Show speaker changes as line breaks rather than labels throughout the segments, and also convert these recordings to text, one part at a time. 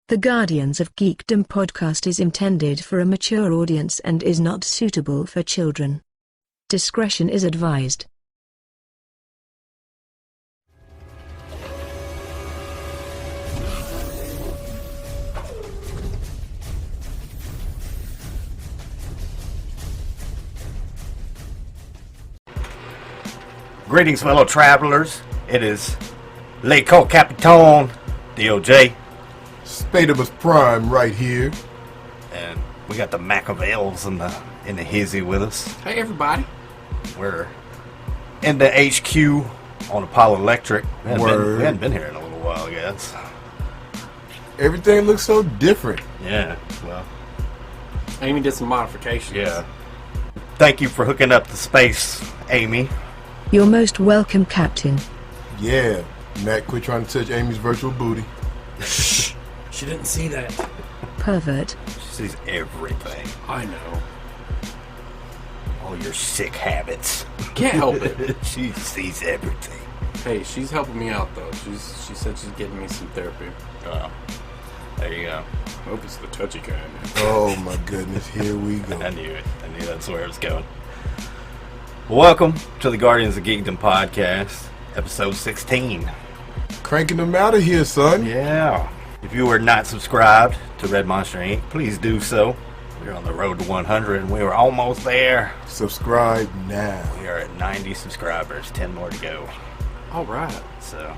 The Guardians of Geekdom podcast is intended for a mature audience and is not suitable for children. Discretion is advised.
Greetings, fellow travelers. It is Le Co Capitan, DOJ.
Spade Prime right here.
And we got the Machiavells in the hizzy with us.
Hey, everybody.
We're in the HQ on Apollo Electric. We hadn't been here in a little while, I guess.
Everything looks so different.
Yeah, well.
Amy did some modifications.
Yeah. Thank you for hooking up the space, Amy.
You're most welcome, Captain.
Yeah. Matt, quit trying to touch Amy's virtual booty.
Shh. She didn't see that.
Pervert.
She sees everything.
I know.
All your sick habits.
Can't help it.
She sees everything.
Hey, she's helping me out, though. She said she's getting me some therapy.
Oh. There you go.
I hope it's the touchy kind.
Oh, my goodness. Here we go.
I knew it. I knew that's where it was going. Welcome to the Guardians of Geekdom podcast, episode 16.
Cranking them out of here, son.
Yeah. If you are not subscribed to Red Monster Inc., please do so. We're on the road to 100, and we are almost there.
Subscribe now.
We are at 90 subscribers, 10 more to go.
All right.
So,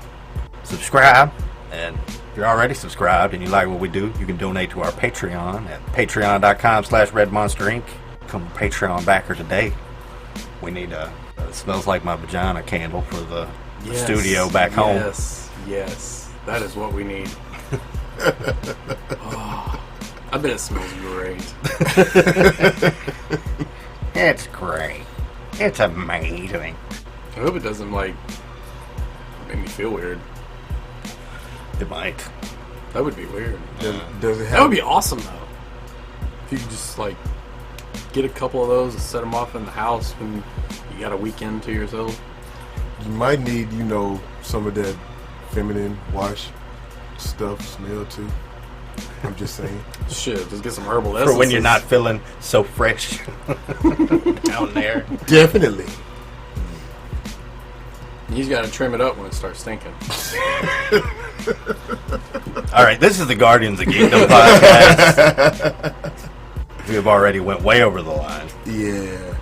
subscribe, and if you're already subscribed and you like what we do, you can donate to our Patreon at patreon.com/redmonsterinc. Become a Patreon backer today. We need a Smells Like My Vagina candle for the studio back home.
Yes. That is what we need. Oh, I bet it smells great.
It's great. It's amazing.
I hope it doesn't, make me feel weird.
It might.
That would be weird.
Does it have...
That would be awesome, though. If you could just, get a couple of those and set them off in the house when you got a weekend to yourself.
You might need, some of that feminine wash stuff smell, too. I'm just saying.
Shit, just get some herbal essence.
For when you're not feeling so fresh down there.
Definitely.
You just gotta trim it up when it starts stinking.
Alright, this is the Guardians of Geekdom podcast. We have already went way over the line.
Yeah.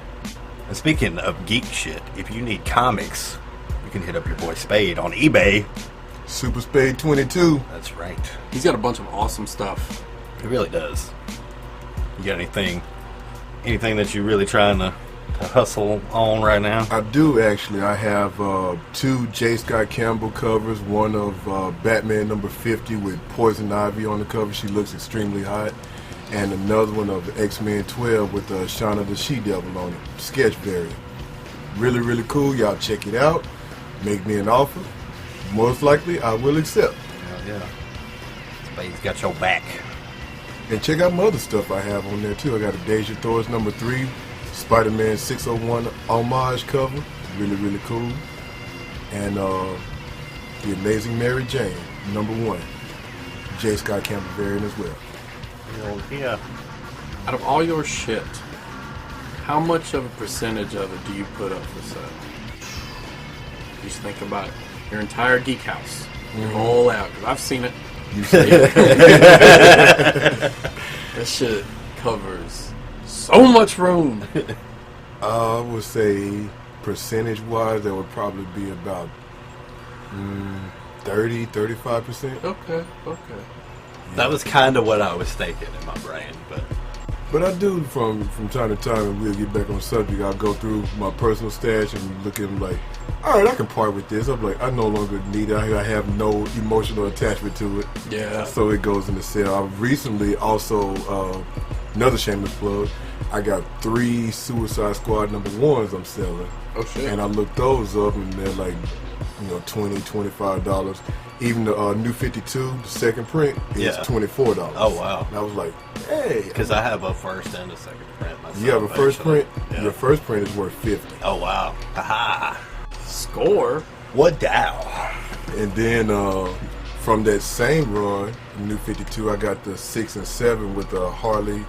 And speaking of geek shit, if you need comics, you can hit up your boy Spade on eBay.
Super Spade 22.
That's right.
He's got a bunch of awesome stuff.
He really does. You got anything that you're really trying to hustle on right now?
I do, actually. I have two J. Scott Campbell covers. One of Batman number 50 with Poison Ivy on the cover. She looks extremely hot. And another one of X-Men 12 with Shauna the She-Devil on it. Sketch variant. Really, really cool. Y'all check it out. Make me an offer. Most likely, I will accept.
Hell yeah. Spade's got your back.
And check out my other stuff I have on there, too. I got a Deja Thor's number 3. Spider-Man 601 homage cover. Really, really cool. And The Amazing Mary Jane, number 1. J. Scott Campbell variant as well.
Yeah.
Out of all your shit, how much of a percentage of it do you put up for sale? Just think about it. Your entire geek house. Your whole out. Because I've seen it. You've seen it. That shit covers so much room.
I would say percentage-wise, that would probably be about 30-35%.
Okay.
That was kind of what I was thinking in my brain,
But I do, from time to time, and we'll get back on subject, I'll go through my personal stash and look at them like, all right, I can part with this. I'm like, I no longer need it. I have no emotional attachment to it.
Yeah.
So it goes in the sale. I've recently also, another shameless plug, I got 3 Suicide Squad number 1s I'm selling.
Oh, shit.
And I looked those up, and they're like, $20, $25. Even the New 52, the second print, is $24.
Oh, wow.
And I was like, hey.
Because I have a first and a second print myself.
You have a first
actually.
print?
Yeah.
Your first print is worth $50.
Oh, wow. Haha.
Score.
What dow?
And then from that same run, New 52. I got the 6 and 7 with Harley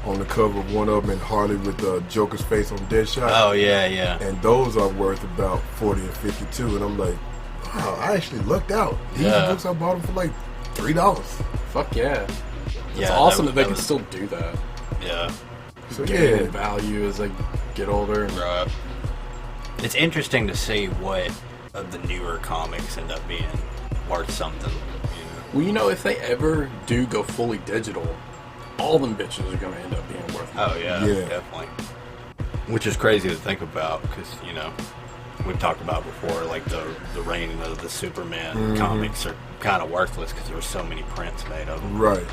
on the cover of one of them, and Harley with Joker's face on Deadshot.
Oh, yeah.
And those are worth about 40 and 52. And I'm like, wow, I actually lucked out. These books, I bought them for like $3.
Fuck yeah. It's
Yeah,
awesome
that
that they
was-
can still do that.
Yeah.
So
Gain
yeah,
value as they get older. And
Right. It's interesting to see what of the newer comics end up being worth something.
Well, you know, if they ever do go fully digital, all them bitches are going to end up being worth money.
Oh, yeah,
Yeah.
definitely. Which is crazy to think about because, you know, we've talked about before, like the reign of the Superman comics are kind of worthless because there were so many prints made of them.
right.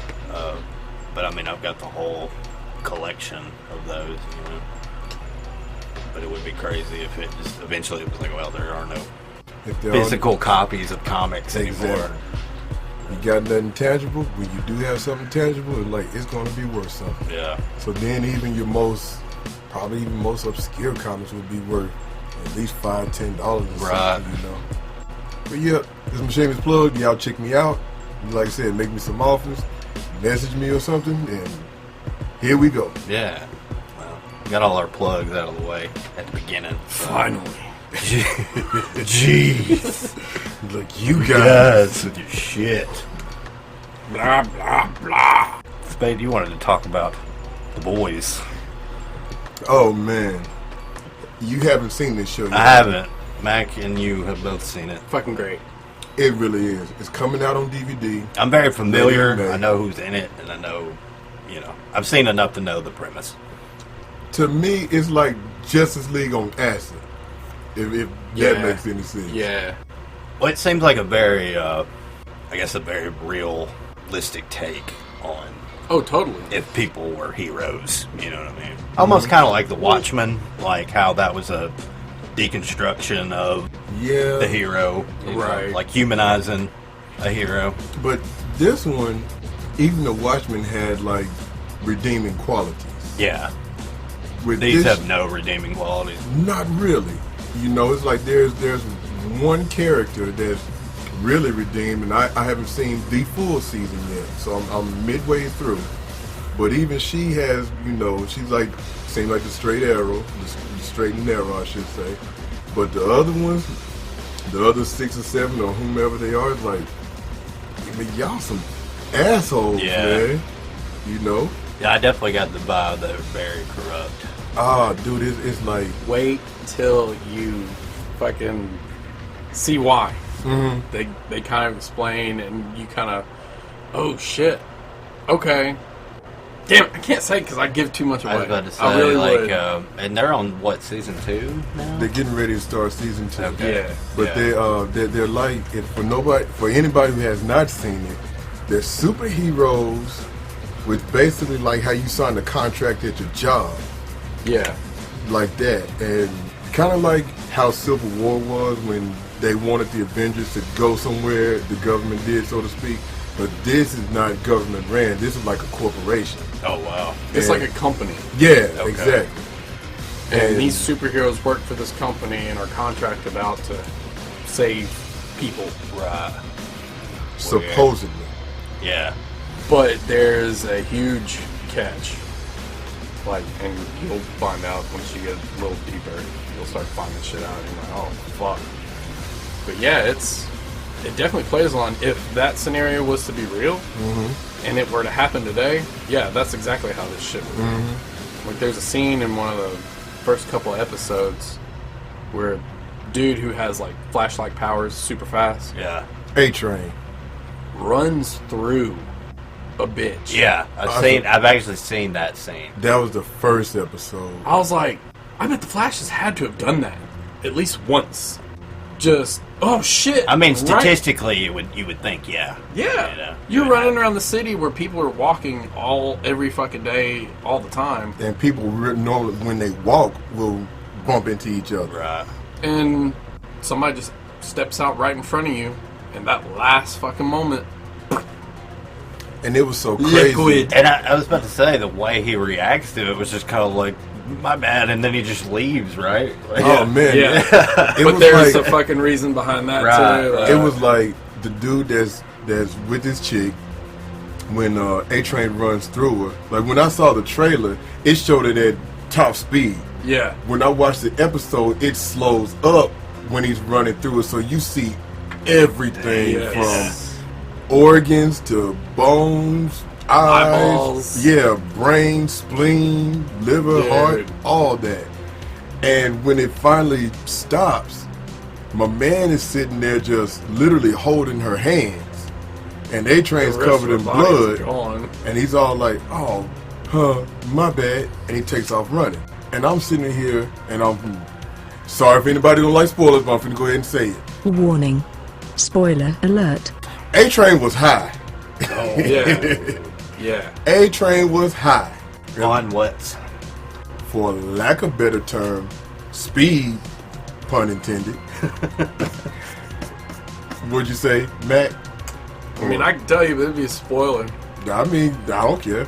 But I mean, I've got the whole collection of those, you know. But it would be crazy if it just eventually it was like, well, there are no
If they're
physical copies of comics anymore.
Exactly. You got nothing tangible. When you do have something tangible, it's going to be worth something.
Yeah.
So then even your probably even most obscure comics would be worth at least $5, $10 or
Right.
something, you know. But yeah, this is my shameless plug. Y'all check me out. Like I said, make me some offers, message me or something, and here we go.
Yeah. Well, we got all our plugs out of the way at the beginning.
Finally.
Jeez.
Look, you guys.
Yes, with your shit.
Blah, blah, blah.
Spade, you wanted to talk about The Boys.
Oh man, you haven't seen this show yet.
I haven't. Mac and you have both seen it.
Fucking great.
It really is. It's coming out on DVD.
I'm very familiar.
Maybe.
I know who's in it, and I know, you know, I've seen enough to know the premise.
To me, it's like Justice League on acid. If that makes any sense.
Yeah.
Well, it seems like a very, I guess, a very realistic take on
Oh, totally.
if people were heroes. You know what I mean? Almost kind of like The Watchmen, like how that was a deconstruction of
Yeah.
the hero, you know,
Right.
like humanizing a hero.
But this one, even the Watchmen had like redeeming qualities.
Yeah,
With
these
this,
have no redeeming qualities.
not really. You know, it's like there's one character that's really redeemed, and I haven't seen the full season yet, so I'm midway through. But even she has, you know, she's like, seems like the straight arrow, the straight and narrow, I should say. But the other ones, the other 6 or 7 or whomever they are, it's like, I mean, y'all some assholes,
Yeah.
man. You know?
Yeah, I definitely got the vibe that they're very corrupt.
Ah, dude, it's like,
Wait till you fucking see why.
mm-hmm.
They kind of explain, and you kind of, oh shit, okay. Damn, I can't say because I give too much away.
I was about to say,
I really
like,
would.
and they're on what, season 2 now?
they're getting ready to start season 2.
Okay.
Yeah,
But
yeah.
they're like, if for anybody who has not seen it, they're superheroes with basically like how you sign a contract at your job,
Yeah,
like that, and kind of like how Civil War was when they wanted the Avengers to go somewhere, the government did, so to speak. But this is not government ran. This is like a corporation.
Oh, wow.
it's
And-
like a company,
Yeah,
Okay.
exactly.
and these superheroes work for this company and are contracted out to save people.
Right.
Supposedly.
Yeah.
But there's a huge catch. Like, and you'll find out once you get a little deeper. You'll start finding shit out, and you're like, oh, fuck. But yeah, it definitely plays on if that scenario was to be real, and it were to happen today, yeah, that's exactly how this shit would be. Like, there's a scene in one of the first couple of episodes where a dude who has, like, flashlight powers super fast
Yeah.
A-Train.
runs through a bitch.
Yeah. I've actually seen that scene.
That was the first episode.
I was like, I bet the Flash has had to have done that at least once. Just, oh shit!
I mean,
right-
statistically, you would think, yeah.
yeah,
You know,
you're
it would
running around the city where people are walking every fucking day, all the time,
And people normally, when they walk, will bump into each other.
Right.
and somebody just steps out right in front of you, and that last fucking moment,
And it was so crazy.
liquid.
And I was about to say, the way he reacts to it was just kind of like, my bad, and then he just leaves, right? Like,
Oh man,
Yeah.
It
But
was
there's
like,
a fucking reason behind that
Right,
too.
right.
it was like the dude that's with his chick, when A-Train runs through her. Like, when I saw the trailer, it showed it at top speed.
Yeah.
When I watched the episode, it slows up when he's running through it, so you see everything from organs to bones,
eyeballs,
brain, spleen, liver, heart, all that. And when it finally stops, my man is sitting there just literally holding her hands, and A-Train's covered in blood, and he's all like, "Oh, my bad," and he takes off running. And I'm sitting here, and I'm sorry if anybody don't like spoilers, but I'm finna go ahead and say it.
Warning. Spoiler alert.
A-Train was high.
Oh, yeah. Yeah.
A-Train was high.
On what?
For lack of better term, speed, pun intended. What'd you say, Matt?
I mean, I can tell you, but it'd be a spoiler.
I mean, I don't care.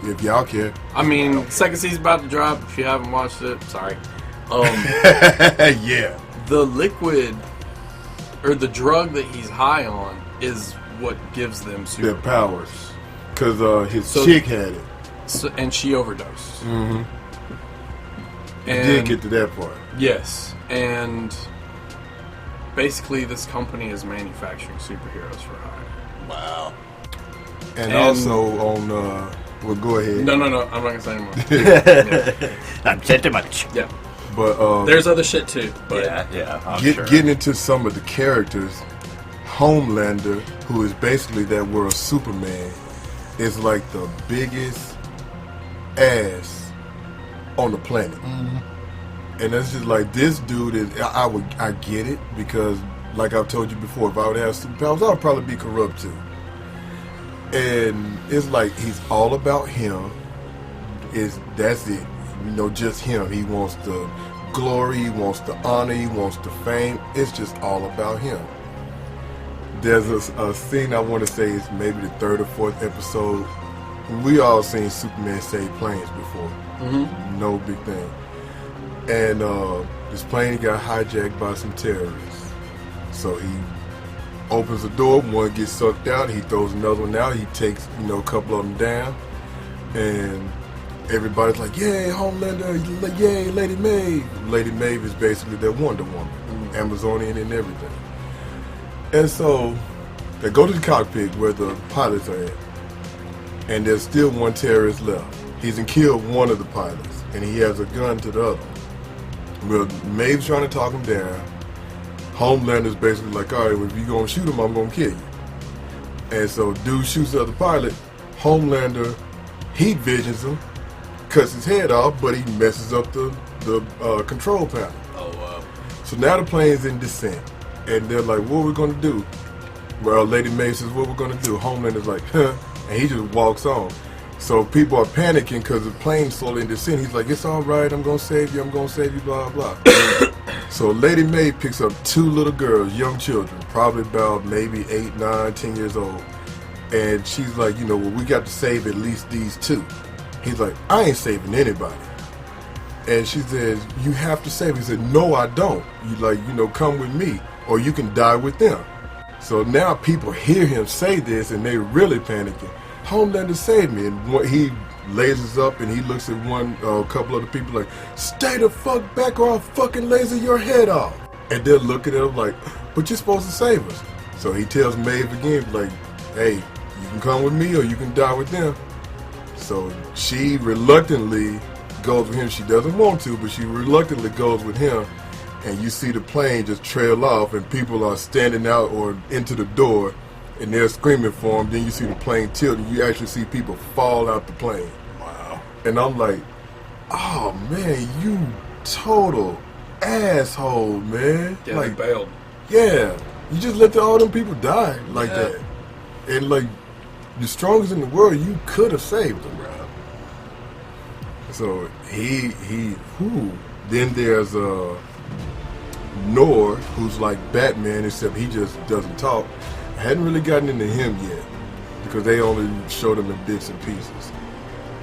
If y'all care.
I mean, second season's about to drop. If you haven't watched it, sorry.
Yeah.
The liquid, or the drug that he's high on, is what gives them
their powers. Because his chick had it.
So, and she overdosed.
Mm-hmm.
And
did get to that part.
Yes. And basically this company is manufacturing superheroes for hire.
Wow.
And also on, well, go ahead.
No, I'm not going to say anymore.
I'm said too much.
Yeah.
But
there's other shit too. But
getting into some of the characters, Homelander, who is basically that world's Superman, is like the biggest ass on the planet. Mm-hmm. And that's just like, this dude is, I get it, because like I've told you before, if I would have superpowers, I would probably be corrupt too. And it's like, he's all about him. That's it. You know, just him. He wants the glory, he wants the honor, he wants the fame. It's just all about him. There's a scene I want to say is maybe the third or fourth episode. We all seen Superman save planes before. Mm-hmm. No big thing. And this plane got hijacked by some terrorists. So he opens the door, one gets sucked out, he throws another one out, he takes, a couple of them down. And everybody's like, yay, Homelander, yay, Lady Maeve. Lady Maeve is basically their Wonder Woman, Amazonian and everything. And so they go to the cockpit where the pilots are at, and there's still one terrorist left. He's killed one of the pilots, and he has a gun to the other. Well, Maeve's trying to talk him down. Homelander's basically like, all right, well, if you're going to shoot him, I'm going to kill you. And so dude shoots the other pilot. Homelander heat visions him, cuts his head off, but he messes up the control panel.
Oh, wow.
So now the plane's in descent. And they're like, what are we going to do? Well, Lady Mae says, what we're going to do? Homelander's like, huh? And he just walks on. So people are panicking because the plane's slowly in descent. He's like, it's all right. I'm going to save you. I'm going to save you, blah, blah. So Lady Mae picks up two little girls, young children, probably about maybe 8, 9, 10 years old. And she's like, well, we got to save at least these two. He's like, I ain't saving anybody. And she says, you have to save. He said, no, I don't. You come with me, or you can die with them. So now people hear him say this, and they really panicking. Homelander saved me. And he lasers up, and he looks at a couple of the people like, stay the fuck back, or I'll fucking laser your head off. And they're looking at him like, but you're supposed to save us. So he tells Maeve again, like, hey, you can come with me, or you can die with them. So she reluctantly goes with him. She doesn't want to, but she reluctantly goes with him. And you see the plane just trail off, and people are standing out or into the door, and they're screaming for him. Then you see the plane tilt, and you actually see people fall out the plane. Wow. And I'm like, oh, man, you total asshole, man.
Yeah,
like,
they bailed.
Yeah. You just let all them people die like that. And, like, the strongest in the world, you could have saved them, bro. So then there's Nor, who's like Batman, except he just doesn't talk. I hadn't really gotten into him yet, because they only showed him in bits and pieces.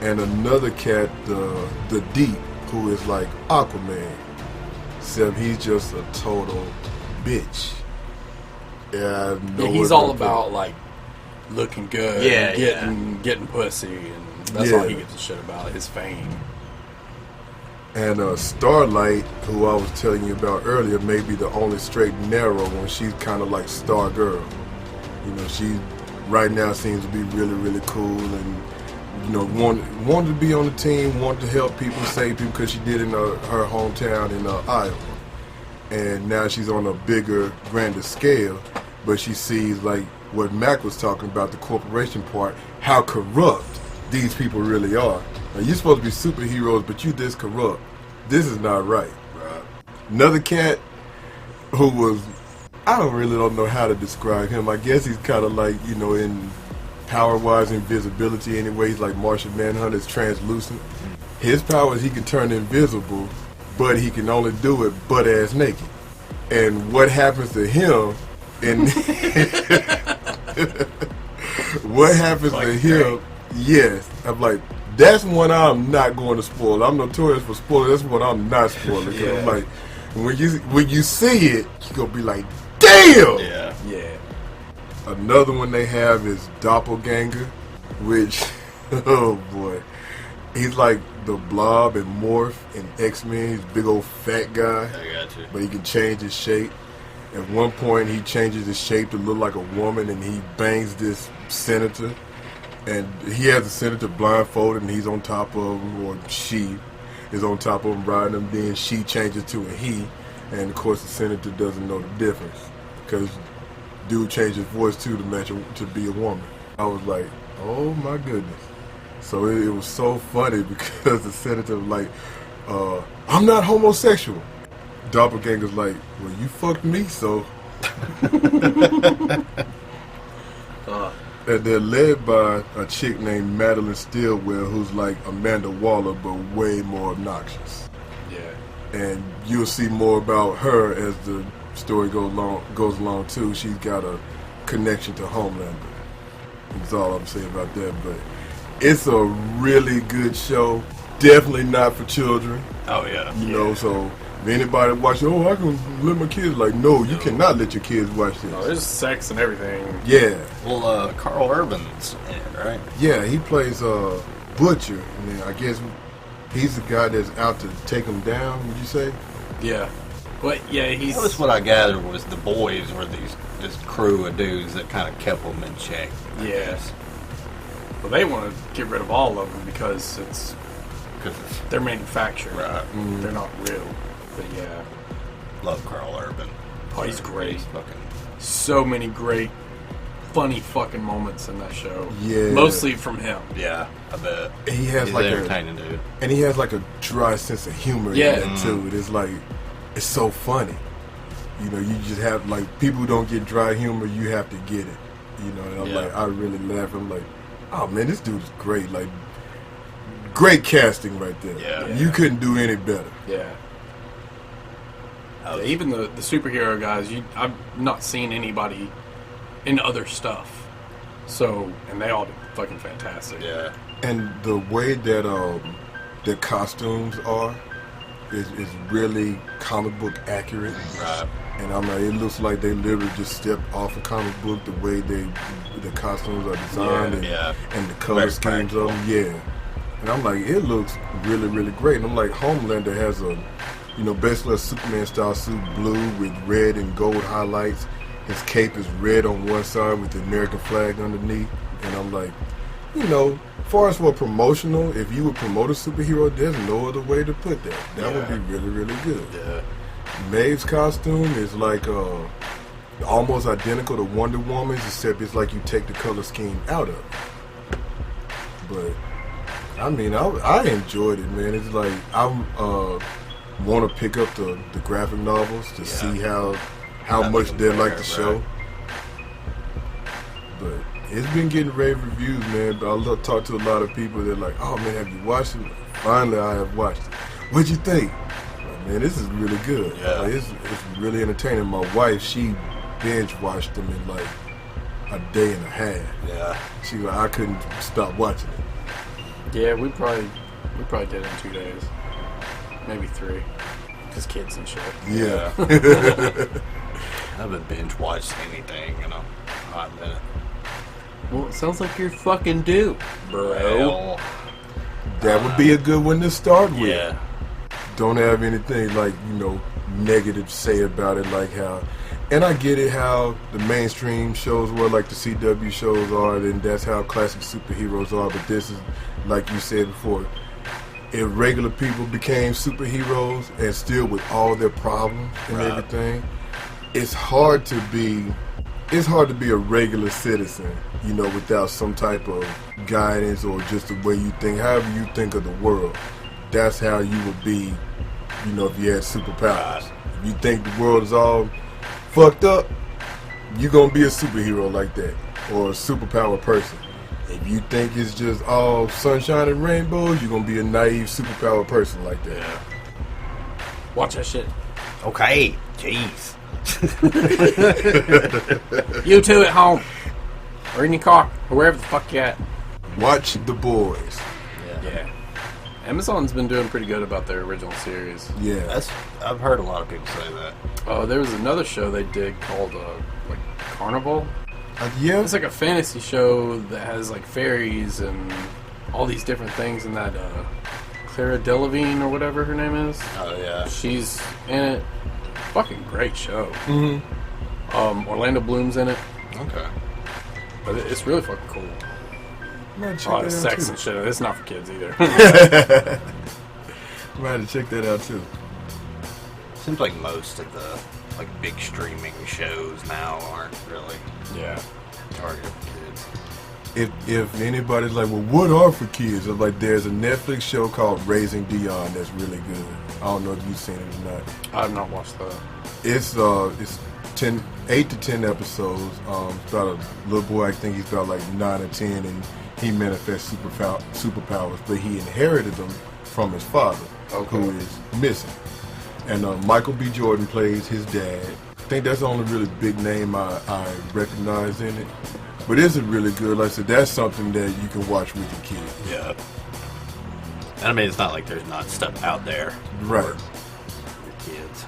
And another cat, the Deep, who is like Aquaman, except he's just a total bitch. Yeah,
he's all about like looking good, and getting pussy, and that's all he gives a shit about, his fame.
And Starlight, who I was telling you about earlier, may be the only straight and narrow one. She's kind of like Star Girl. You know, she right now seems to be really, really cool, and you know, wanted to be on the team, wanted to help people, save people, because she did in her hometown in Iowa. And now she's on a bigger, grander scale, but she sees, like what Mac was talking about, the corporation part, how corrupt these people really are. Now, you're supposed to be superheroes, but you this corrupt. This is not right. Another cat who was, I don't know how to describe him. I guess he's kind of like, you know, in power-wise invisibility anyway. He's like Martian Manhunter, is translucent. His power is he can turn invisible, but he can only do it butt-ass naked. And what happens to him, and what happens to him, yes, I'm like, that's one I'm not going to spoil. I'm notorious for spoiling. That's one I'm not spoiling. Because I'm like, when you see it, you're going to be like, damn! Yeah. Another one they have is Doppelganger, which, oh boy. He's like the Blob and Morph in X-Men. He's a big old fat guy.
I got you.
But he can change his shape. At one point, he changes his shape to look like a woman, and he bangs this senator. And he has the senator blindfolded, and he's on top of him, or she is on top of him riding him. Then she changes to a he, and of course the senator doesn't know the difference because dude changed his voice too to match to be a woman. I was like, oh my goodness. So it was so funny because the senator was like, I'm not homosexual. Doppelganger's like, well, you fucked me, so. And they're led by a chick named Madeline Stillwell, who's like Amanda Waller, but way more obnoxious. Yeah. And you'll see more about her as the story goes along too. She's got a connection to Homelander. That's all I'm saying about that. But it's a really good show. Definitely not for children.
Oh yeah.
You know, so if anybody watch it, I can let my kids, like, no, you cannot let your kids watch this.
No, there's sex and everything.
Yeah.
Well, Carl Urban's in it, right?
Yeah, he plays Butcher, and then I guess he's the guy that's out to take him down, would you say?
Yeah. But yeah,
Well, that's what I gathered was the boys were this crew of dudes that kind of kept them in check.
Yes. Well, they want to get rid of all of them because they're manufactured.
Right.
Mm-hmm.
They're not real. But yeah.
Love Carl Urban.
Oh, he's great.
He's fucking...
So many great, funny fucking moments in that show.
Yeah.
Mostly from him.
Yeah, I bet.
He's like
entertaining dude.
And he has like a dry sense of humor in that too. It's like, it's so funny. You know, you just have, like, people who don't get dry humor, you have to get it. You know, and I'm like, I really laugh. I'm like, oh man, this dude is great. Like, great casting right there.
Yeah.
You couldn't do any better.
Yeah. Even the superhero guys, I've not seen anybody in other stuff. So, and they all do fucking fantastic.
Yeah.
And the way that the costumes are is really comic book accurate.
Right.
And I'm like, it looks like they literally just stepped off a comic book, the way the costumes are designed and the color schemes of them. Yeah. And I'm like, it looks really, really great. And I'm like, Homelander has basically a Superman-style suit, blue with red and gold highlights. His cape is red on one side with the American flag underneath. And I'm like, as far as for promotional, if you would promote a superhero, there's no other way to put that. That would be really, really good.
Yeah.
Maeve's costume is like almost identical to Wonder Woman's, except it's like you take the color scheme out of it. But I mean, I enjoyed it, man. It's like I want to pick up the graphic novels to see how much they like the show. But it's been getting rave reviews, man. But I talked to a lot of people that are like, oh man, have you watched it? Finally, I have watched it. What'd you think? Like, man, this is really good.
Yeah.
Like, it's really entertaining. My wife, she binge watched them in like a day and a half.
Yeah.
She like, I couldn't stop watching it.
Yeah, we probably did it in 2 days, maybe 3, because kids and shit.
Yeah.
I haven't binge watched anything in a hot minute.
Well, it sounds like you're fucking due, bro.
Well,
That would be a good one to start with.
yeah.
Don't have anything like, negative to say about it, like how, and I get it how the mainstream shows were, like the CW shows are, and that's how classic superheroes are, but this is, like you said before, if regular people became superheroes and still with all their problems and
Right.
everything, it's hard to be a regular citizen, without some type of guidance or just the way you think, however you think of the world. That's how you would be, if you had superpowers. If you think the world is all fucked up, you're going to be a superhero like that, or a superpower person. If you think it's just all sunshine and rainbows, you're going to be a naive superpower person like that.
Yeah. Watch that shit.
Okay. Jeez.
You two at home. Or in your car. Or wherever the fuck you at.
Watch The Boys.
Yeah. Amazon's been doing pretty good about their original series.
Yeah.
I've heard a lot of people say that.
Oh, there was another show they did called, Carnival.
Yeah.
It's like a fantasy show that has, fairies and all these different things, and that, Clara Delevingne or whatever her name is.
Oh, yeah.
She's in it. Fucking great show.
Mm-hmm.
Orlando Bloom's in it.
Okay.
But it's really fucking cool.
Might
A
check
lot of
that out
sex
too.
and shit. It's not for kids either.
Might have to check that out too.
Seems like most of the big streaming shows now aren't really
Yeah.
targeted for kids.
If anybody's like, well, what are for kids? It's like there's a Netflix show called Raising Dion that's really good. I don't know if you've seen it or not.
I have not watched that.
It's 8 to 10 episodes. It's about a little boy. I think he's about 9 or 10, and he manifests superpowers, but he inherited them from his father,
Okay.
who is missing. And Michael B. Jordan plays his dad. I think that's the only really big name I recognize in it. But it's really good. Like I said, that's something that you can watch with your kids.
Yeah. And I mean, it's not like there's not stuff out there
Right.
for your kids.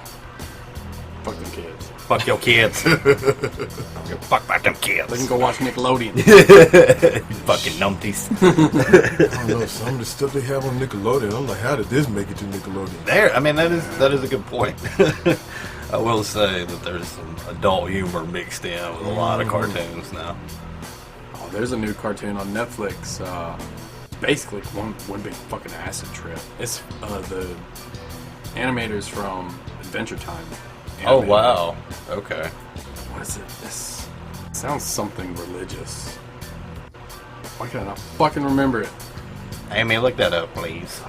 Fuck them kids.
Fuck your kids. Fuck about them kids.
They can go watch Nickelodeon.
Fucking numpties.
I don't know, some of the stuff they have on Nickelodeon, I'm like, how did this make it to Nickelodeon?
There, I mean, that is a good point. I will say that there's some adult humor mixed in with a lot of cartoons now.
Oh, there's a new cartoon on Netflix. Basically, one big fucking acid trip. It's the animators from Adventure Time.
Oh,
animated.
wow. Okay.
What is it? This sounds something religious. Why can't I not fucking remember it?
Amy, look that up, please.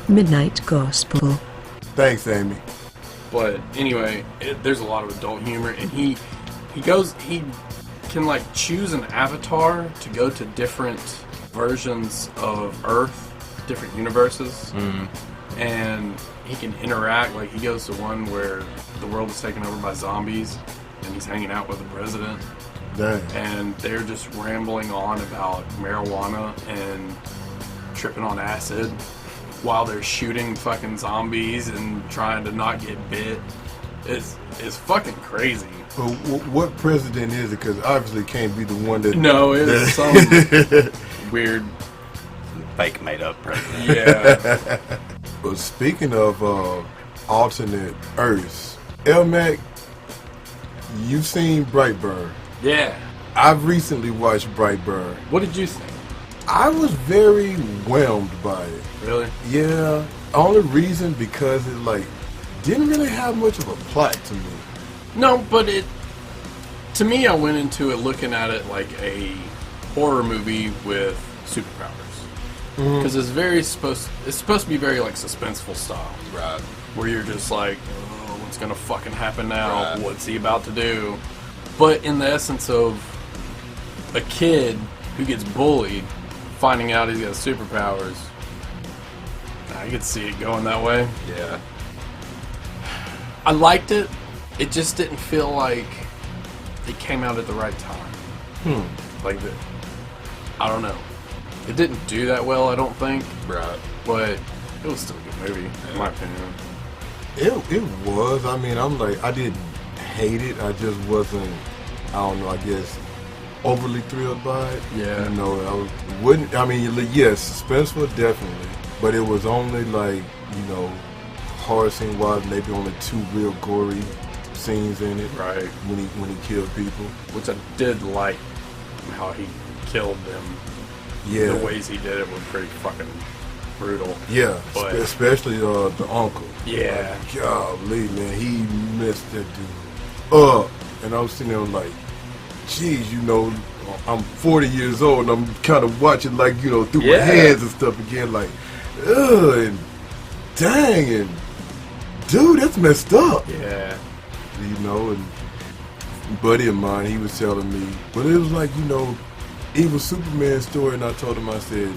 Midnight Gospel.
Thanks, Amy.
But anyway, there's a lot of adult humor, and he can choose an avatar to go to different versions of Earth, different universes, and he can interact. Like, he goes to one where the world is taken over by zombies, and he's hanging out with the president,
Dang.
and they're just rambling on about marijuana and tripping on acid while they're shooting fucking zombies and trying to not get bit. It's fucking crazy.
Well, what president is it? Because obviously it can't be the one that...
No, it's some weird.
Fake made up president.
Yeah.
But speaking of alternate Earths, Elmac, you've seen Brightburn.
Yeah.
I've recently watched Brightburn.
What did you think?
I was very whelmed by it.
Really?
Yeah. Only reason because it didn't really have much of a plot to me.
No, but to me, I went into it looking at it like a horror movie with superpowers. Because it's supposed to be very suspenseful style.
Right.
Where you're just like, oh, what's gonna fucking happen now?
Right.
What's he about to do? But in the essence of a kid who gets bullied, finding out he's got superpowers, I could see it going that way.
Yeah.
I liked it. It just didn't feel like it came out at the right time. I don't know. It didn't do that well, I don't think.
Right.
But it was still a good movie, in my opinion.
It was. I mean, I didn't hate it. I just wasn't, I don't know, I guess overly thrilled by it.
Yeah.
You know, yes, suspenseful definitely, but it was only like, you know, horror scene wise, maybe only 2 real gory scenes in it.
Right.
When he killed people.
Which I did like how he killed them.
Yeah.
The ways he did it were pretty fucking brutal.
Yeah,
But
especially the uncle.
yeah.
Like, golly, man, he messed that dude up. And I was sitting there like, geez, you know, I'm 40 years old and I'm kind of watching, like, you know, through my hands and stuff again, like, ugh, and dang, and dude, that's messed up.
Yeah.
You know, and a buddy of mine, he was telling me, but it was like, you know, Evil Superman story, and I told him, I said,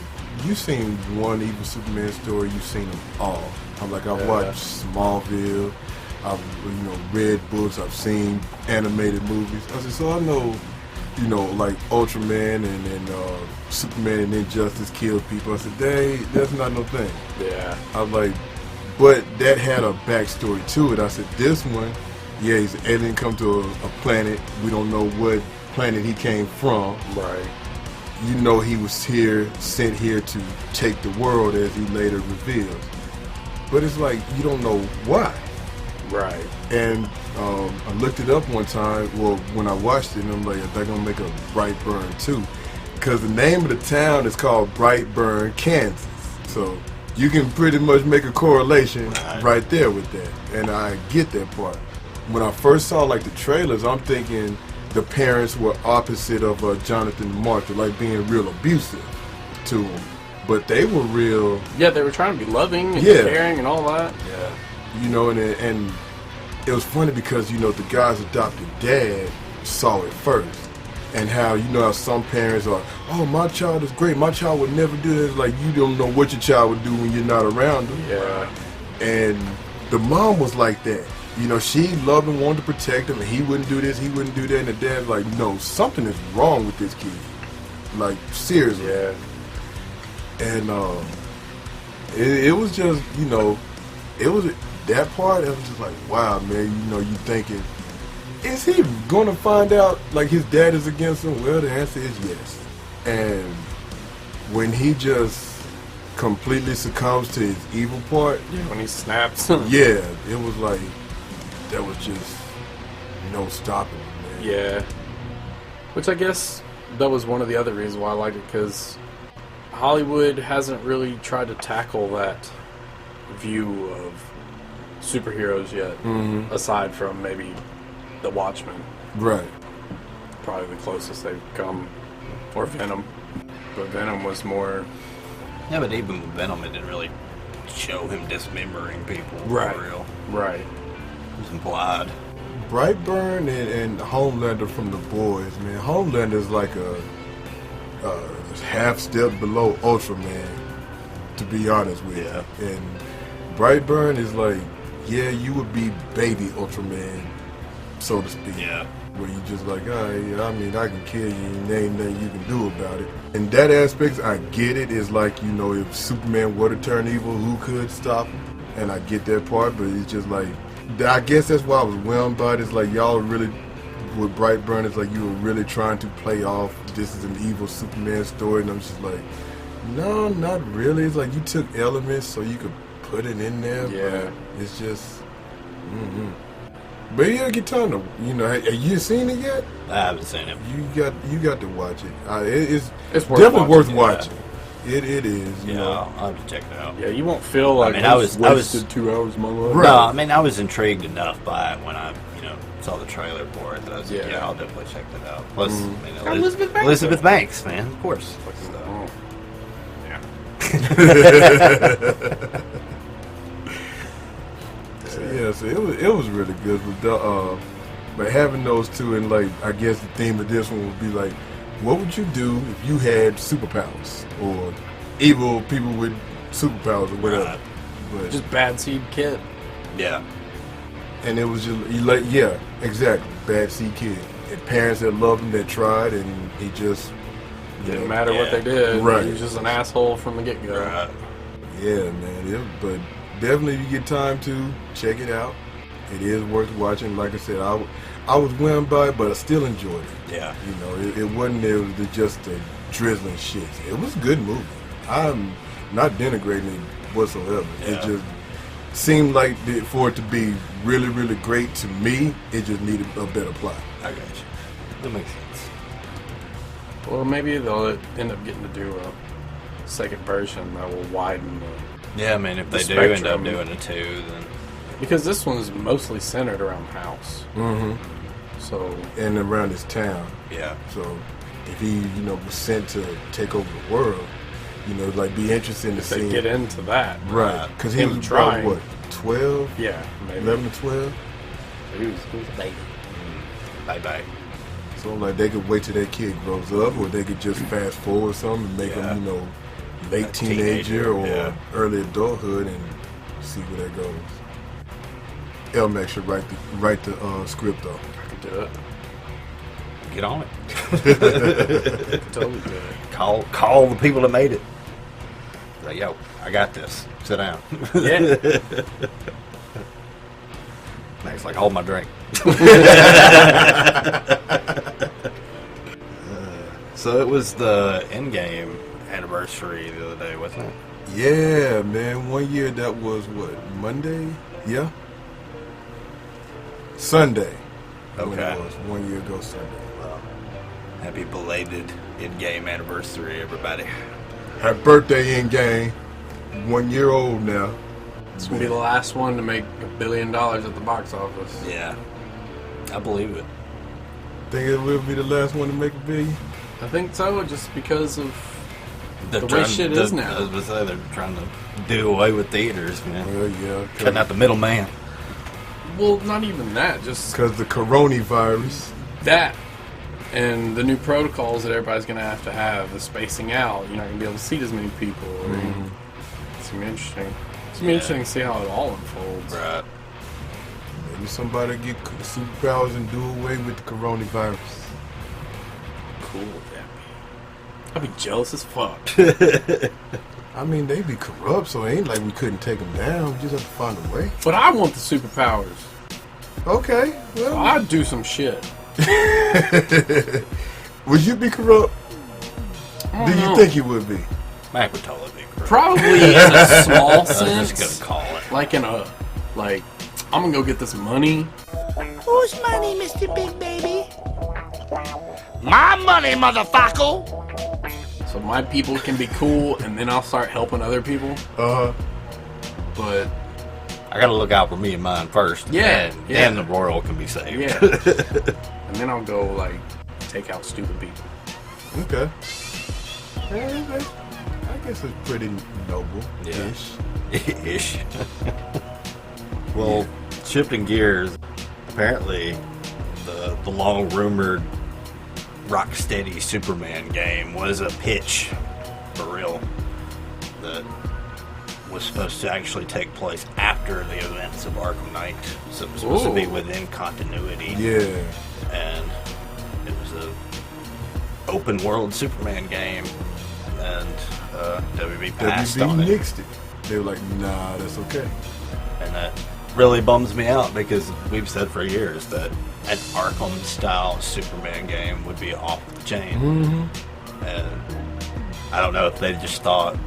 you seen one Evil Superman story, you've seen them all. I'm like, I've watched Smallville, I've, you know, read books, I've seen animated movies. I said, so I know, you know, like Ultraman and Superman and Injustice killed people. I said, that's not no thing.
Yeah.
I was like, but that had a backstory to it. I said, this one, yeah, he's an alien come to a planet. We don't know what planet he came from.
Right.
You know he was sent here to take the world, as he later reveals. But it's like, you don't know why.
Right.
And I looked it up one time, well, when I watched it, and I'm like, they're going to make a Brightburn 2. Because the name of the town is called Brightburn, Kansas. So you can pretty much make a correlation right there with that. And I get that part. When I first saw, like, the trailers, I'm thinking the parents were opposite of Jonathan and Martha, like being real abusive to him. But they were real.
Yeah, they were trying to be loving and caring and all that.
Yeah. You know, and it was funny because, you know, the guy's adopted dad saw it first. And how, you know, how some parents are, oh, my child is great, my child would never do this. Like, you don't know what your child would do when you're not around them.
Yeah.
And the mom was like that. You know, she loved him, wanted to protect him, and he wouldn't do this, he wouldn't do that. And the dad's like, no, something is wrong with this kid. Like, seriously.
Yeah.
And it was just, you know, it was that part. It was just like, wow, man. You know, you thinking, is he gonna find out like his dad is against him? Well, the answer is yes. And when he just completely succumbs to his evil part,
When he snaps.
yeah, it was like that was just no stopping him, man.
Yeah. Which I guess that was one of the other reasons why I liked it, because Hollywood hasn't really tried to tackle that view of superheroes yet, aside from maybe The Watchmen.
Right.
Probably the closest they've come. Or Venom. But Venom was more...
Yeah, but even with Venom, it didn't really show him dismembering people.
Right.
For real.
Right.
It was implied.
Brightburn and Homelander from The Boys, man. Homelander is like a half step below Ultraman, to be honest with you. And Brightburn is like, yeah, you would be baby Ultraman, so to speak.
Yeah.
Where you just like, I mean, I can kill you and there ain't nothing you can do about it. In that aspect, I get it. It's like, you know, if Superman were to turn evil, who could stop him? And I get that part, but it's just like, I guess that's why I was whelmed by it. It's like, y'all really, with Brightburn, it's like you were really trying to play off, this is an evil Superman story, and I'm just like, no, not really. It's like you took elements so you could put it in there.
Yeah.
But it's just, But you gotta get time to, you know, have you seen it yet?
I haven't seen it.
You got to watch it. It's
worth
definitely worth
watching,
watching. It is. You
Yeah,
know.
I'll have to check it out.
Yeah, you won't feel like
I was
wasted 2 hours of my life.
Right.
No, I mean, I was intrigued enough by it when I, saw the trailer for it that I was like,
Yeah.
I'll definitely check that out. Plus,
Elizabeth Banks.
Elizabeth Banks, man, of course.
Oh. Yeah.
So it was really good. But having those two, and like, I guess the theme of this one would be like, what would you do if you had superpowers or evil people with superpowers or whatever?
Right.
But
Just bad seed kid.
Yeah.
and it was just yeah, exactly, bad seed kid. And parents that loved him, that tried, and he just
Didn't matter what they did.
Right.
He was just an asshole from the get-go.
Right.
Yeah, man. But definitely, if you get time to check it out, it is worth watching. Like I said, I was whelmed by it, but I still enjoyed it.
Yeah.
You know, it wasn't just a drizzling shit. It was a good movie. I'm not denigrating it whatsoever.
Yeah.
It just seemed like for it to be really, really great to me, it just needed a better plot.
I got you. That makes sense.
Well, maybe they'll end up getting to do a second version that will widen the...
Yeah, I mean, if they do end up doing it too, then...
Because this one is mostly centered around House.
Mm-hmm.
So...
And around his town.
Yeah.
So if he, was sent to take over the world, like be interesting to
if
see.
they get into that.
Right. Because he
him
was
trying.
about, 12?
Yeah, maybe.
11
to 12?
He was a baby.
Bye-bye.
So, like, they could wait till that kid grows up, or they could just fast forward something and make him, late teenager or early adulthood and see where that goes. Elmac should write the script, though.
I could do it.
Get on it.
Totally do it.
Call the people that made it. Like, yo, I got this. Sit down.
Yeah.
Next, like, hold my drink. So it was the Endgame anniversary the other day, wasn't it?
Yeah, man. 1 year, that was what? Monday? Yeah? Sunday.
Okay.
When it was 1 year ago Sunday.
Well, happy belated Endgame anniversary, everybody.
Happy birthday, Endgame. 1 year old now.
It's going to be the last one to make $1 billion at the box office.
Yeah. I believe it.
Think it will be the last one to make $1 billion?
I think so, just because of the way shit is now.
I was going to say, they're trying to do away with theaters, man.
Well, yeah.
Cutting out the middleman.
Well, not even that, just...
Because the coronavirus.
That, and the new protocols that everybody's going to have, the spacing out. You're not going to be able to see as many people.
Mm-hmm.
It's going to be interesting. It's going to be interesting to see how it all unfolds.
Right.
Maybe somebody get superpowers and do away with the coronavirus.
Cool would that be? I'd be jealous as fuck.
I mean, they be corrupt, so it ain't like we couldn't take them down. We just have to find a way.
But I want the superpowers.
Okay, well.
So I'd do some shit.
Would you be corrupt? Do you think you would be?
Mac would totally be corrupt.
Probably in a small sense.
I was just gonna call it.
Like in a, like, I'm gonna go get this money.
Whose money, Mr. Big Baby?
My money, motherfucker!
So my people can be cool, and then I'll start helping other people.
Uh-huh.
But
I gotta look out for me and mine first.
Yeah,
And
yeah.
the world can be saved.
yeah, and then I'll go like take out stupid people.
Okay. Yeah, I guess it's pretty noble-ish.
Ish. Well, shifting gears, apparently the long rumored Rocksteady Superman game was a pitch for real that was supposed to actually take place after the events of Arkham Knight. So it was supposed to be within continuity.
Yeah.
And it was a open world Superman game, and WB passed on
WB
it.
nixed it. They were like, nah, that's okay.
And that really bums me out because we've said for years that an Arkham style Superman game would be off the chain.
Mm-hmm.
And I don't know if they just thought,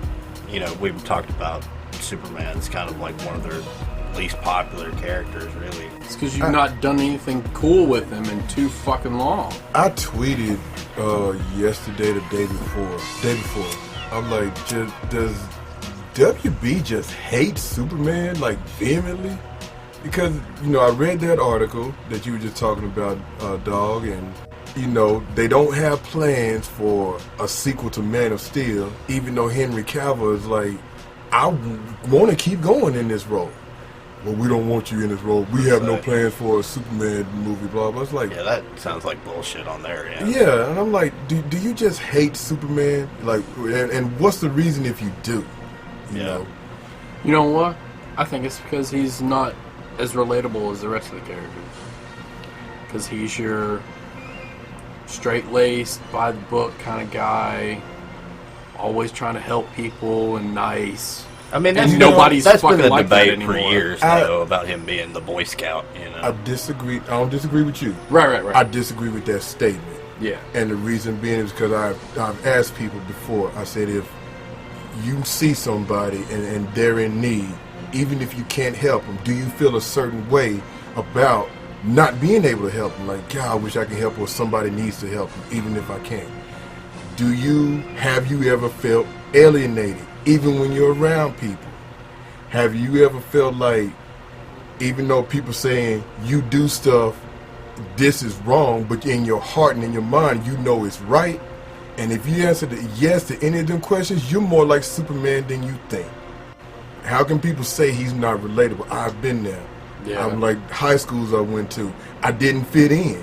we've talked about Superman's kind of like one of their least popular characters, really.
It's because you've not done anything cool with him in too fucking long.
I tweeted yesterday, the day before. I'm like, does WB just hate Superman like vehemently? Because, I read that article that you were just talking about, Dog, and, they don't have plans for a sequel to Man of Steel, even though Henry Cavill is like, I want to keep going in this role. Well, we don't want you in this role. We have no plans for a Superman movie, blah, blah. It's like,
Yeah, that sounds like bullshit on their end.
yeah, and I'm like, do you just hate Superman? Like, and what's the reason if you do? You know?
You know what? I think it's because he's not as relatable as the rest of the characters. Because he's your straight-laced, by-the-book kind of guy, always trying to help people and nice.
I mean,
and nobody's
that's
fucking
been the
like that
debate for
anymore.
years, though, about him being the Boy Scout. You know,
I disagree. I don't disagree with you.
Right.
I disagree with that statement.
Yeah.
And the reason being is because I've asked people before. I said, if you see somebody and they're in need, even if you can't help them, do you feel a certain way about not being able to help them? Like, God, I wish I could help, or somebody needs to help them, even if I can't. Have you ever felt alienated, even when you're around people? Have you ever felt like, even though people saying you do stuff, this is wrong, but in your heart and in your mind, you know it's right? And if you answer yes to any of them questions, you're more like Superman than you think. How can people say he's not relatable? I've been there.
Yeah.
I'm like high schools I went to. I didn't fit in.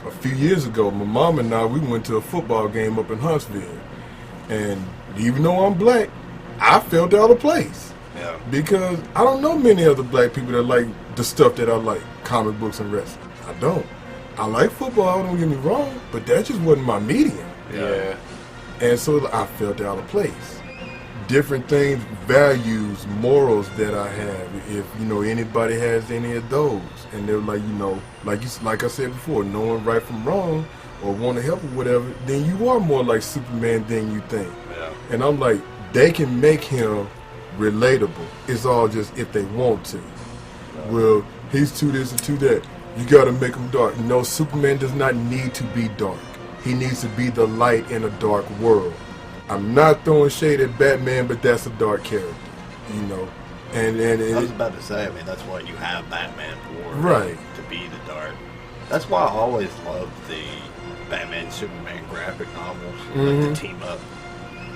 A few years ago, my mom and I, we went to a football game up in Huntsville. And even though I'm black, I felt out of place.
yeah.
Because I don't know many other black people that like the stuff that I like, comic books and wrestling. I don't. I like football, don't get me wrong, but that just wasn't my medium.
Yeah.
And so I felt out of place. Different things, values, morals that I have. If anybody has any of those, and they're like, like I said before, knowing right from wrong or want to help or whatever, then you are more like Superman than you think.
Yeah.
And I'm like, they can make him relatable. It's all just if they want to. Well, he's to this and to that. You got to make him dark. No, Superman does not need to be dark. He needs to be the light in a dark world. I'm not throwing shade at Batman, but that's a dark character, And
I was about to say, I mean, that's what you have Batman for,
Right.
To be the dark. That's why I always loved the Batman Superman graphic novels, like the team up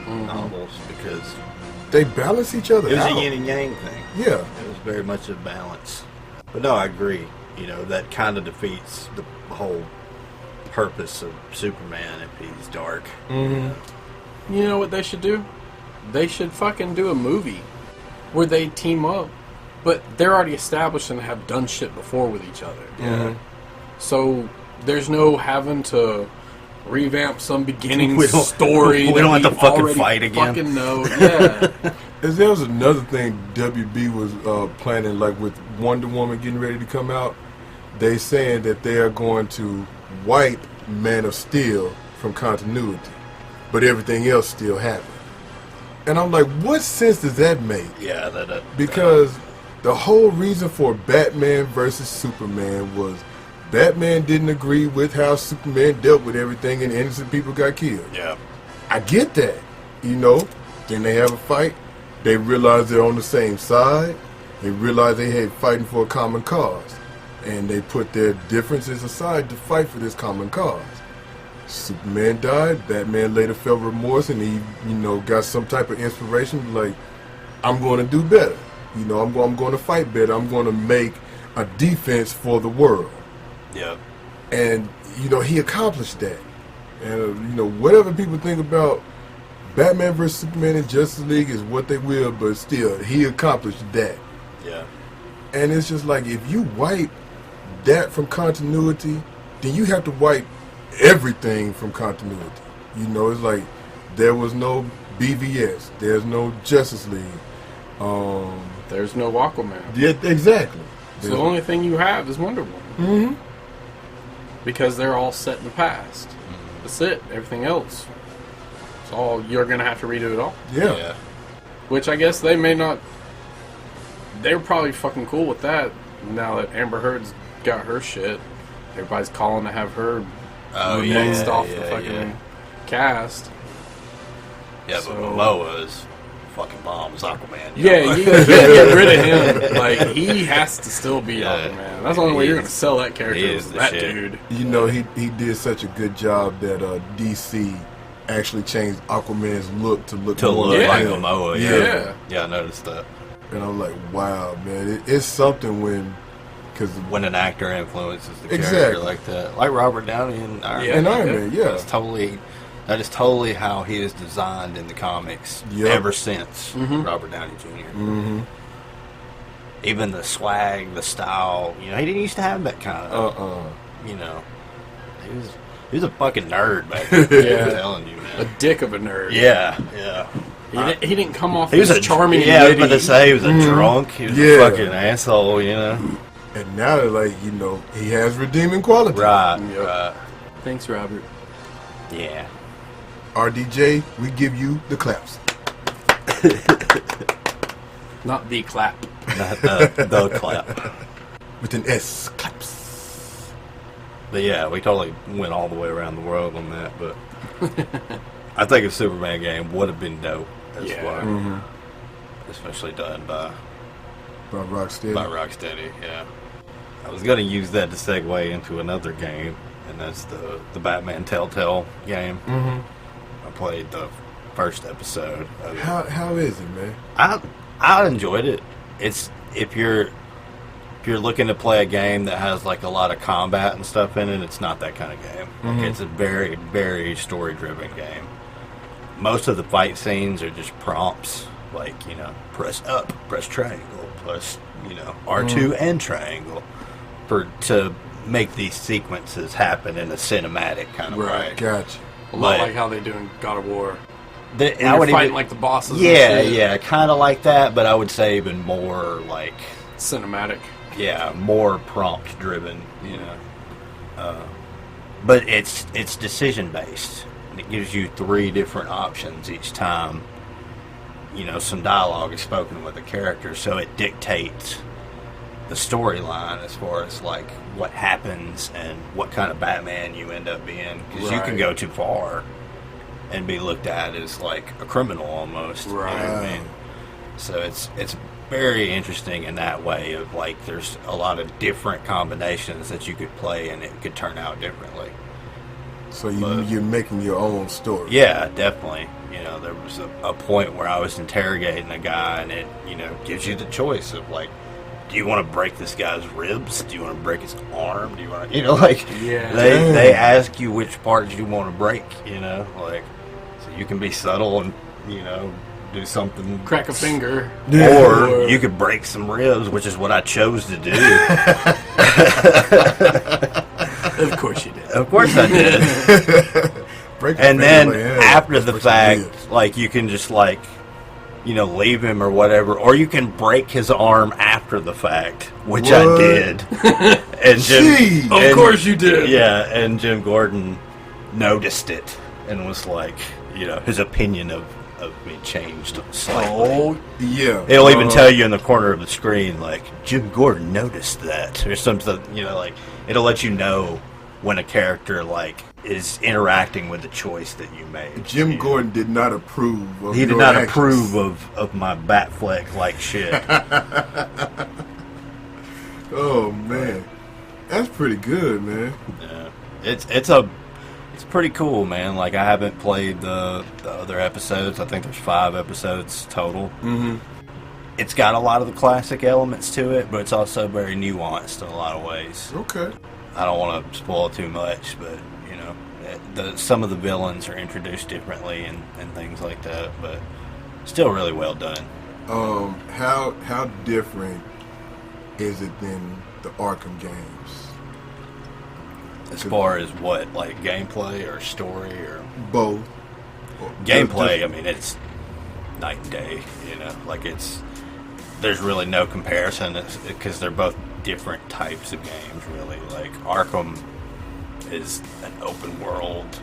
novels, because
they balance each other
it was
out.
a yin and yang thing.
Yeah.
It was very much a balance. But no, I agree. That kind of defeats the whole purpose of Superman if he's dark.
Mm-hmm.
You know what they should do? They should fucking do a movie where they team up, but they're already established and have done shit before with each other.
Yeah.
So there's no having to revamp some beginning
We don't-
story.
we don't have
that
to fucking
already
fight again.
Fucking know, yeah.
There was another thing WB was planning, like with Wonder Woman getting ready to come out. They saying that they are going to wipe Man of Steel from continuity, but everything else still happened. And I'm like, what sense does that make?
Yeah,
Because the whole reason for Batman versus Superman was Batman didn't agree with how Superman dealt with everything and innocent people got killed.
yeah.
I get that, Then they have a fight. They realize they're on the same side. They realize they had fighting for a common cause. And they put their differences aside to fight for this common cause. Superman died. Batman later felt remorse, and he, got some type of inspiration. Like, I'm going to do better. I'm going to fight better. I'm going to make a defense for the world.
Yeah.
And he accomplished that. And whatever people think about Batman vs Superman and Justice League is what they will, but still, he accomplished that.
Yeah.
And it's just like, if you wipe that from continuity, then you have to wipe everything from continuity. It's like there was no BVS, there's no Justice League.
There's no Aquaman.
Yeah, exactly.
So the only thing you have is Wonder Woman.
Mm-hmm.
Because they're all set in the past. That's it. Everything else, it's all you're gonna have to redo it all.
Yeah.
Which I guess they may not. They're probably fucking cool with that now that Amber Heard's got her shit. Everybody's calling to have her removed off the fucking cast.
Yeah,
So-
but Momoa is fucking bombs Aquaman.
Yeah, you can't get rid of him. Like, he has to still be
Yeah.
Aquaman. That's the only way you're gonna sell that character.
he is
Is
the
that
shit.
dude.
He did such a good job that DC actually changed Aquaman's look to look
To
more
look
Yeah.
like
him.
Momoa.
Yeah.
Yeah, I noticed that.
And I'm like, wow, man, it's something because
When an actor influences the
Exactly.
character like that. Like Robert Downey in Iron
Yeah.
Man.
in Iron Man, yeah,
That is totally how he is designed in the comics
Yep.
ever since
Mhm.
Robert Downey Jr.
mm-hmm.
Even the swag, the style, he didn't used to have that kind of, he was a fucking nerd back then.
Yeah.
I'm telling you,
A
man.
dick of a nerd.
Yeah, yeah.
He didn't come off
He was
as
a
charming.
Yeah, I was
and
about to say he was a drunk. He was a fucking asshole, you know.
And now, like, you know, he has redeeming qualities.
Right,
Yep.
right.
Thanks, Robert.
Yeah.
RDJ, we give you the claps.
Not the clap.
Not the clap.
With an S, claps.
But yeah, we totally went all the way around the world on that. But I think a Superman game would have been dope as well.
Mm-hmm.
Especially done by
Rocksteady.
Rocksteady, yeah. I was going to use that to segue into another game, and that's the Batman Telltale game.
Mm-hmm.
I played the first episode of it.
How is it, man?
I enjoyed it. It's if you're looking to play a game that has like a lot of combat and stuff in it, it's not that kind of game. Like, it's a very, very story driven game. Most of the fight scenes are just prompts, like, you know, press up, press triangle, press, you know, R2 and triangle to make these sequences happen in a cinematic kind of way.
Gotcha.
A lot like how they do in God of War.
I would
fighting
even,
like the bosses.
yeah, kind of like that, but I would say even more like
Cinematic.
yeah, more prompt driven, you know. But it's decision based. It gives you 3 different options each time. You know, some dialogue is spoken with the character, so it dictates the storyline as far as like what happens and what kind of Batman you end up being, because you can go too far and be looked at as like a criminal almost.
Right.
You know what I mean? So it's very interesting in that way of like there's a lot of different combinations that you could play and it could turn out differently.
So you're making your own story.
Yeah, definitely. You know, there was a point where I was interrogating a guy and it, you know, gives you the choice of like, do you want to break this guy's ribs? Do you want to break his arm? Do you want to, you know, like, they ask you which parts you want to break, you know, like, so you can be subtle and, you know, do something.
Crack a finger.
Or you could break some ribs, which is what I chose to do.
Of course you did.
Of course I did. And then after the fact, like, you can just, like, you know, leave him or whatever, or you can break his arm after the fact, which I did. And Jim,
of course you did.
Yeah, and Jim Gordon noticed it and was like, you know, his opinion of me changed slightly.
Oh, yeah.
It'll even tell you in the corner of the screen, like, Jim Gordon noticed that, or something, you know, like, it'll let you know when a character, like, is interacting with the choice that you made.
Jim Gordon did not approve of
He did
your
not
actions.
approve of my Batfleck like shit.
Oh, man. That's pretty good, man.
Yeah. It's pretty cool, man. Like, I haven't played the other episodes. I think there's 5 episodes total.
Mm-hmm.
It's got a lot of the classic elements to it, but it's also very nuanced in a lot of ways.
Okay.
I don't want to spoil too much, but, you know, some of the villains are introduced differently and things like that, but still really well done.
How different is it than the Arkham games?
As far as what, like gameplay or story or
Both.
gameplay? I mean, it's night and day. You know, like there's really no comparison because they're both different types of games. Really, like Arkham is an open world.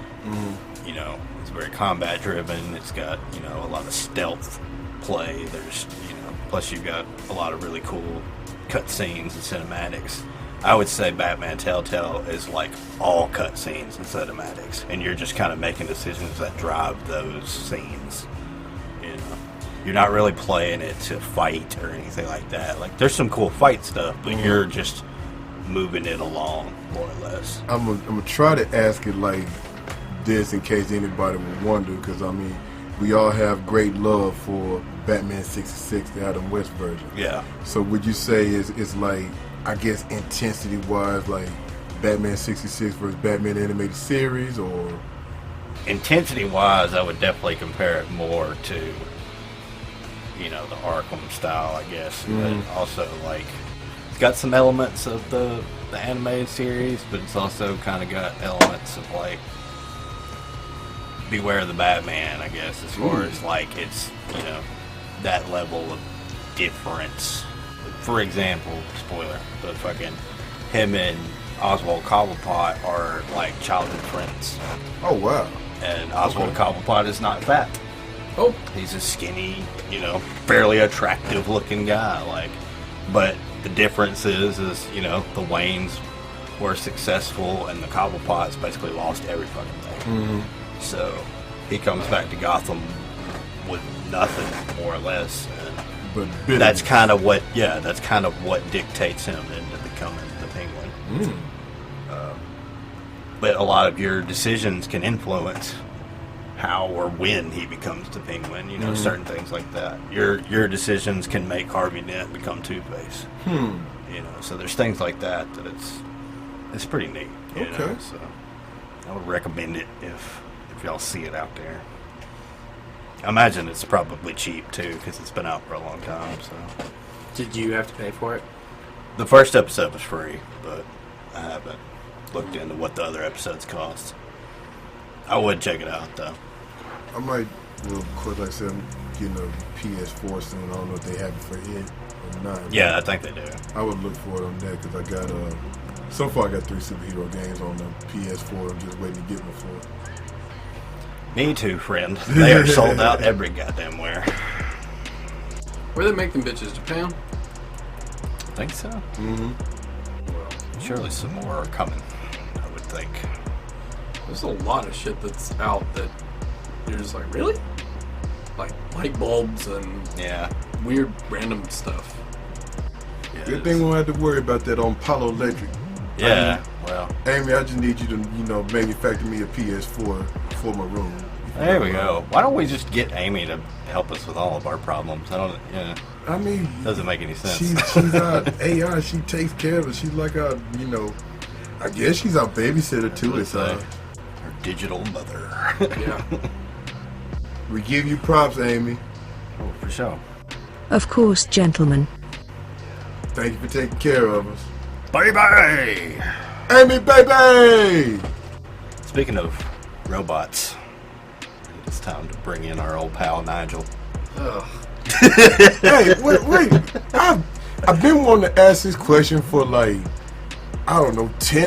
You know, it's very combat driven. It's got, you know, a lot of stealth play. There's, you know, plus you've got a lot of really cool cutscenes and cinematics. I would say Batman Telltale is like all cutscenes and cinematics, and you're just kind of making decisions that drive those scenes. You know, you're not really playing it to fight or anything like that. Like, there's some cool fight stuff, but you're just moving it along, more or less.
I'm gonna try to ask it like this in case anybody would wonder, because I mean, we all have great love for Batman 66, the Adam West version.
Yeah.
So would you say it's like, I guess, intensity-wise, like Batman 66 versus Batman animated series, or?
Intensity-wise, I would definitely compare it more to, you know, the Arkham style, I guess. But also, like, it's got some elements of the animated series, but it's also kind of got elements of, like, Beware the Batman, I guess, as far as like it's, you know, that level of difference. For example, spoiler, but fucking him and Oswald Cobblepot are like childhood friends.
Oh wow.
And Oswald Cobblepot is not fat.
Oh,
He's a skinny, you know, fairly attractive looking guy, like, but the difference is, you know, the Waynes were successful and the Cobblepots basically lost every fucking thing. So he comes back to Gotham with nothing, more or less. And
But
that's kind of what dictates him into becoming the Penguin. But a lot of your decisions can influence how or when he becomes the Penguin. You know, certain things like that. Your decisions can make Harvey Dent become Two-Face. You know, so there's things like that it's pretty neat. You know? So I would recommend it if y'all see it out there. I imagine it's probably cheap too because it's been out for a long time. So
did you have to pay for it?
the first episode was free, but I haven't looked into what the other episodes cost. I would check it out though.
I might, well, of course, like I said, I'm getting a PS4 soon. I don't know if they have it for it or not.
Yeah, I think they do.
I would look for it on that because I got, so far I got 3 superhero games on the PS4. I'm just waiting to get my 4.
Me too, friend. They are sold out every goddamn where.
Where they make them bitches? Japan?
I think so.
Mm-hmm.
Surely some more are coming, I would think.
There's a lot of shit that's out that you're just like, really? Like light bulbs and
Yeah.
weird random stuff.
Yeah,
Good thing we won't have to worry about that on Palo Electric.
Yeah, well.
Amy, I just need you to, manufacture me a PS4 for my room.
There we go. Why don't we just get Amy to help us with all of our problems?
I mean,
Doesn't make any sense.
she's our AI. She takes care of it. She's like our, I guess she's our babysitter too. It's
Her digital mother.
Yeah.
we give you props, Amy.
Oh, for sure.
Of course, gentlemen.
Thank you for taking care of us,
Baby!
Amy, baby.
Speaking of robots, it's time to bring in our old pal Nigel.
Ugh.
Hey, wait. I've been wanting to ask this question for 10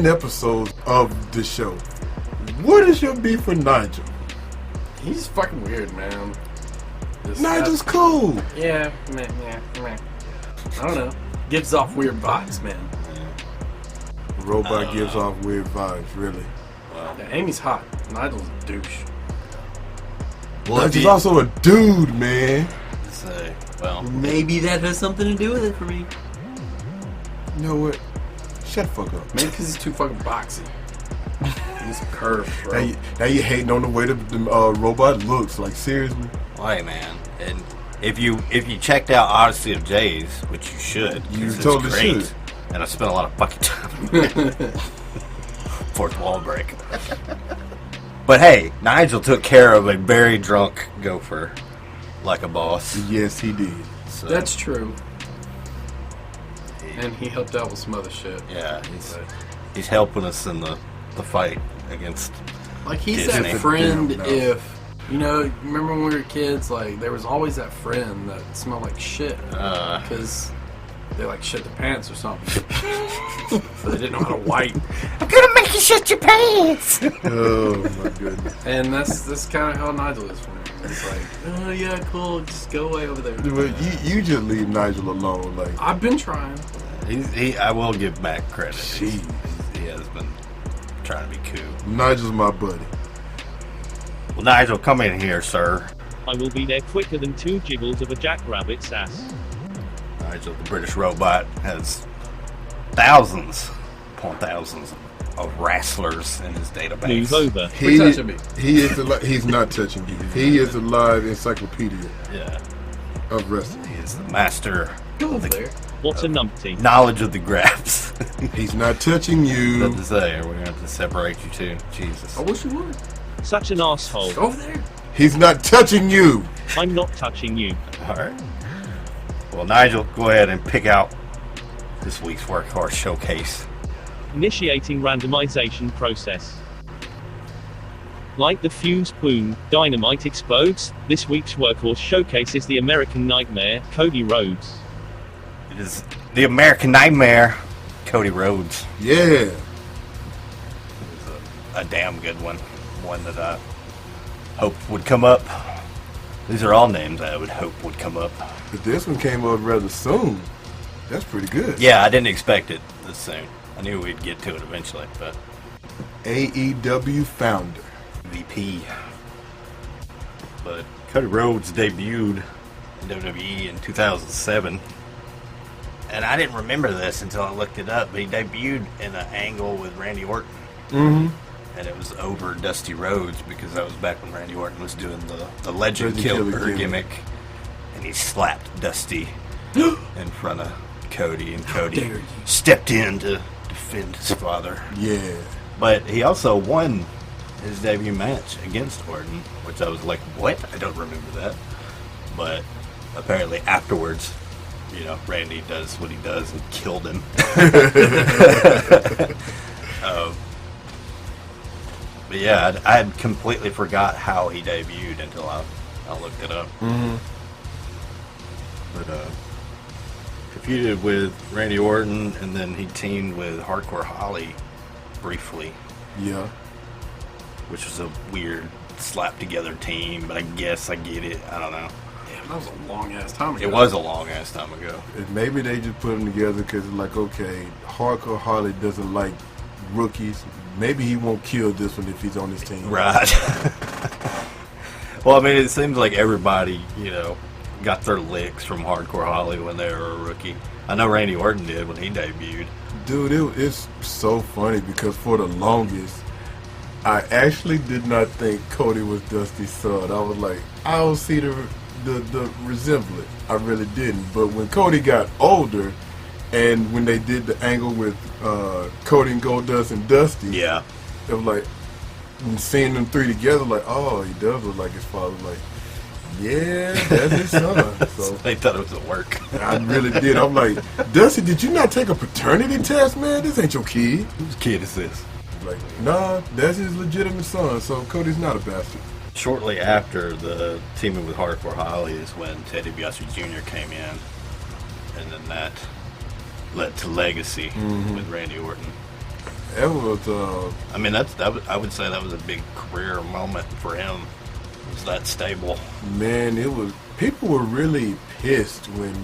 episodes of the show. What is your beef with Nigel?
He's fucking weird, man.
Nigel's cool.
Yeah, meh. I don't know. Gives off weird vibes, man.
Robot gives off weird vibes, really.
Yeah, Amy's hot. Nigel's a douche.
Well,
Nigel's also a dude, man.
Maybe that has something to do with it for me.
You know what? Shut the fuck up.
Maybe because he's too fucking boxy. He's curved, bro.
Now you hating on the way the robot looks. Like, seriously?
Hey, man. And if you checked out Odyssey of Jays, which you should, 'cause
You
it's
totally
great,
should.
and I spent a lot of fucking time. Fourth wall break. But hey, Nigel took care of a very drunk gopher like a boss.
Yes, he did.
So,
That's true. And he helped out with some other shit.
yeah, he's helping us in the fight against.
Like, he's
Disney.
that friend
No.
if, remember when we were kids, like, there was always that friend that smelled like shit. Because they, like, shit their pants or something. But they didn't know how to wipe.
I'm gonna make you shit your pants.
Oh, my goodness.
And that's kind of how Nigel is for me. It's like, oh, yeah, cool, just go away over there.
But you just leave Nigel alone. Like,
I've been trying.
I will give Mac credit.
Jeez.
He has been trying to be cool.
Nigel's my buddy.
Well, Nigel, come in here, sir.
I will be there quicker than 2 jiggles of a jackrabbit's ass.
Nigel, the British robot, has thousands upon thousands of wrestlers in his database.
Move over.
He,
touching me.
He's not touching you. He is a live encyclopedia
Yeah,
of wrestling.
he is the master
Go over there.
What a numpty.
knowledge of the graphs.
He's not touching you.
Nothing to say, or we're going to have to separate you two. Jesus.
I wish you would.
Such an asshole.
Go over there.
He's not touching you.
I'm not touching you.
Alright. Well, Nigel, go ahead and pick out this week's Workhorse Showcase.
Initiating randomization process. Like the fuse, boom, dynamite explodes. This week's workhorse showcases the American Nightmare, Cody Rhodes.
It is the American Nightmare, Cody Rhodes.
Yeah.
A damn good one. One that I hoped would come up. These are all names I would hope would come up.
But this one came up rather soon. That's pretty good.
Yeah, I didn't expect it this soon. I knew we'd get to it eventually, but...
AEW founder.
VP. But Cody Rhodes debuted in WWE in 2007. And I didn't remember this until I looked it up, but he debuted in an angle with Randy Orton.
Mm-hmm.
And it was over Dusty Rhodes because that was back when Randy Orton was doing the Legend Killer gimmick. And he slapped Dusty in front of Cody, and Cody stepped in to defend his father.
Yeah.
But he also won his debut match against Orton, which I was like, what? I don't remember that. But apparently afterwards, you know, Randy does what he does and killed him. But yeah, I had completely forgot how he debuted until I looked it up.
Mm-hmm.
But competed with Randy Orton, and then he teamed with Hardcore Holly briefly.
Yeah.
Which was a weird slap together team, but I guess I get it. I don't know.
Yeah, that was a long ass time ago.
It was a long ass time ago.
Maybe they just put them together because it's like, okay, Hardcore Holly doesn't like rookies. Maybe he won't kill this one if he's on his team.
Right. Well, I mean, it seems like everybody, you know, got their licks from Hardcore Holly when they were a rookie. I know Randy Orton did when he debuted.
Dude, it's so funny because for the longest, I actually did not think Cody was Dusty's son. I was like, I don't see the resemblance. I really didn't. But when Cody got older, and when they did the angle with Cody and Goldust and Dusty,
yeah,
it was like, when seeing them three together, like, oh, he does look like his father. Like, yeah, that's his son. So
they thought it was at work.
I really did. I'm like, Dusty, did you not take a paternity test, man? This ain't your kid.
Whose kid is this?
Like, nah, that's his legitimate son, so Cody's not a bastard.
Shortly after the teaming with Hardcore Holly is when Teddy DiBiase Jr. came in, and then that led to Legacy with Randy Orton.
That was,
I mean, I would say that was a big career moment for him. It was that stable.
Man, it was. People were really pissed when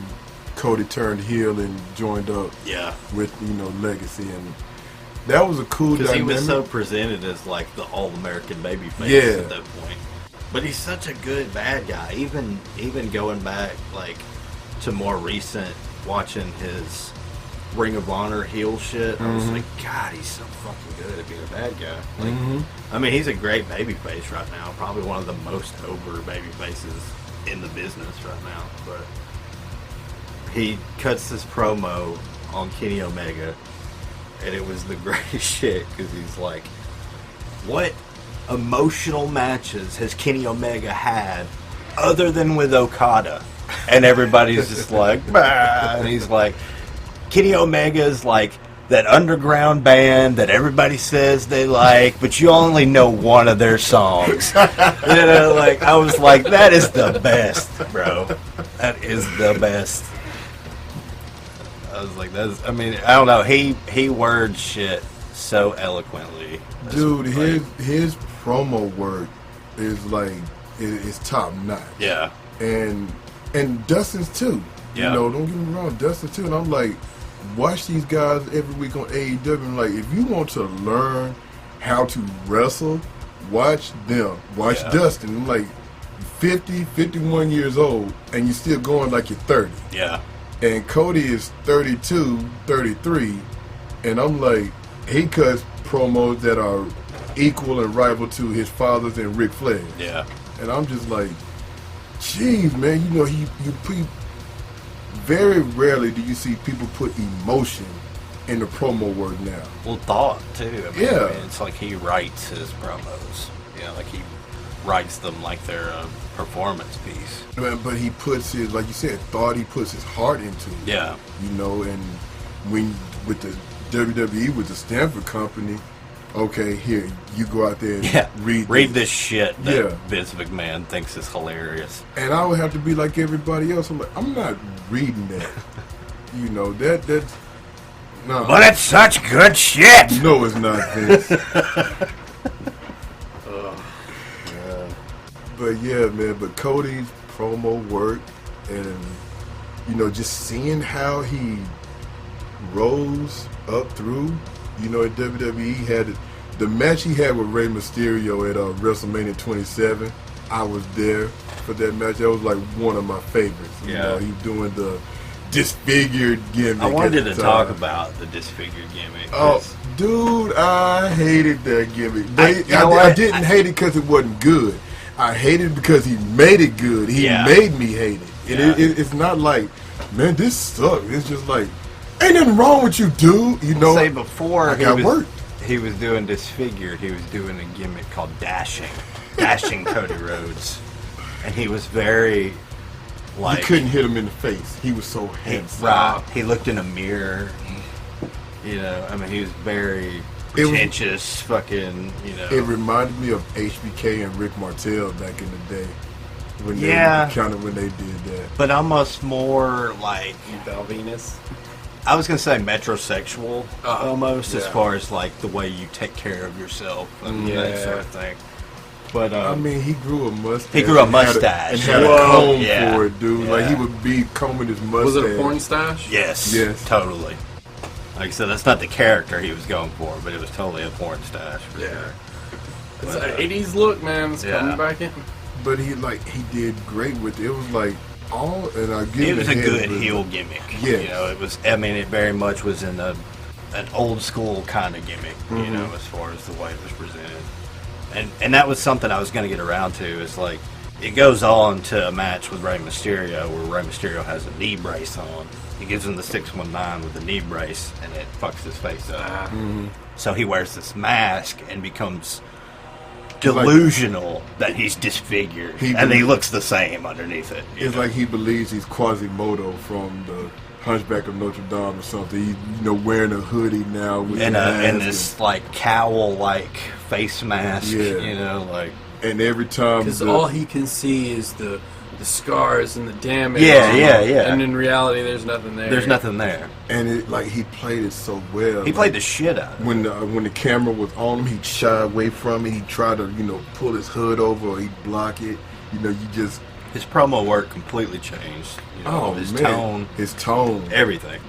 Cody turned heel and joined up.
Yeah.
With Legacy, and that was a cool dynamic.
Because he was so presented as like the all-American babyface at that point. But he's such a good bad guy. Even going back like to more recent, watching his Ring of Honor heel shit, I was like, God, he's so fucking good at being a bad guy. Like, I mean, he's a great babyface right now. Probably one of the most over babyfaces in the business right now. But he cuts this promo on Kenny Omega, and it was the greatest shit because he's like, what emotional matches has Kenny Omega had other than with Okada? And everybody's just like, bah. And he's like, Kenny Omega's like that underground band that everybody says they like, but you only know one of their songs. Like, I was like, that is the best, bro. That is the best. I was like, I mean, I don't know. He words shit so eloquently.
Dude, his promo work is like, is top notch.
Yeah.
And Dustin's too.
Yeah.
Don't get me wrong, Dustin too. And I'm like, watch these guys every week on AEW. And like, if you want to learn how to wrestle, watch them. Watch Dustin. I'm like, 50, 51 years old, and you're still going like you're 30.
Yeah.
And Cody is 32, 33, and I'm like, he cuts promos that are equal and rival to his father's and Ric Flair's.
Yeah.
And I'm just like, jeez, man, very rarely do you see people put emotion in the promo work now.
Well, thought, too. I mean,
yeah.
It's like he writes his promos. Like he writes them like they're a performance piece.
But he puts his, like you said, thought, he puts his heart into it.
Yeah.
And when with the WWE, with the Stanford company, okay, here, you go out there and
Yeah,
read
this shit that
Yeah.
Vince McMahon thinks is hilarious.
And I would have to be like everybody else. I'm like, I'm not reading that. You know, that's... No,
But it's such good shit!
no, it's not, Vince. But yeah, man, but Cody's promo work and, you know, just seeing how he rose up through, you know, in WWE, had the match he had with Rey Mysterio at WrestleMania 27. I was there for that match. That was like one of my favorites. You know, he doing the disfigured gimmick.
I wanted
at the
to
time.
talk about the disfigured gimmick.
Oh, dude, I hated that gimmick. But
you know
I
what?
didn't hate it because it wasn't good. I hated it because he made it good. He made me hate it.
Yeah.
It's not like, man, this sucks. It's just like, ain't nothing wrong with you, dude. You know,
Say before
I got worked.
He was doing disfigured. He was doing a gimmick called dashing Cody Rhodes, and he was very like
You couldn't hit him in the face. He was so handsome.
right. He looked in a mirror. You know, I mean, he was very pretentious. Fucking, you know.
It reminded me of HBK and Rick Martel back in the day. When when they did that.
But almost more like
Val Venus.
I was gonna say metrosexual almost as far as like the way you take care of yourself and that sort of thing. But
I mean, he grew a mustache.
He grew a mustache
and had a comb for it, dude.
Yeah.
Like he would be combing his mustache.
Was it a porn stash?
Yes, totally. Like I said, that's not the character he was going for, but it was totally a porn stash. For sure.
It's an 80s look, man. It's coming back in.
But he did great with it. It was like
it was a good heel gimmick.
Yeah,
you know, it was. I mean, it very much was in an old school kind of gimmick. You know, as far as the way it was presented, and that was something I was going to get around to. Is like it goes on to a match with Rey Mysterio where Rey Mysterio has a knee brace on. He gives him the 619 with the knee brace, and it fucks his face up. So he wears this mask and becomes delusional that he's disfigured, and he looks the same underneath it.
It's like he believes he's Quasimodo from the Hunchback of Notre Dame or something. He's, wearing a hoodie now with
and this like cowl-like face mask.
Yeah. And every time
because all he can see is the scars and the damage.
Yeah.
And in reality, there's nothing there.
There's nothing there.
And he played it so well.
He played the shit out of it.
When the camera was on him, he'd shy away from it. He'd try to, pull his hood over or he'd block it.
His promo work completely changed. His tone. Everything.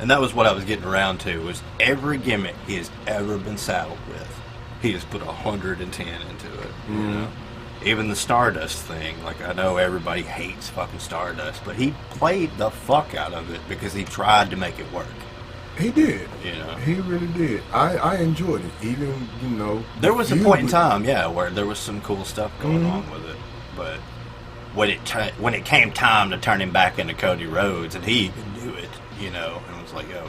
And that was what I was getting around to, was every gimmick he has ever been saddled with, he has put 110 into it. You know? Even the Stardust thing, like I know everybody hates fucking Stardust, but he played the fuck out of it because he tried to make it work.
He did. He really did. I enjoyed it. Even,
there was a point in time, where there was some cool stuff going on with it. But when it came time to turn him back into Cody Rhodes, and he even knew it, and it was like, I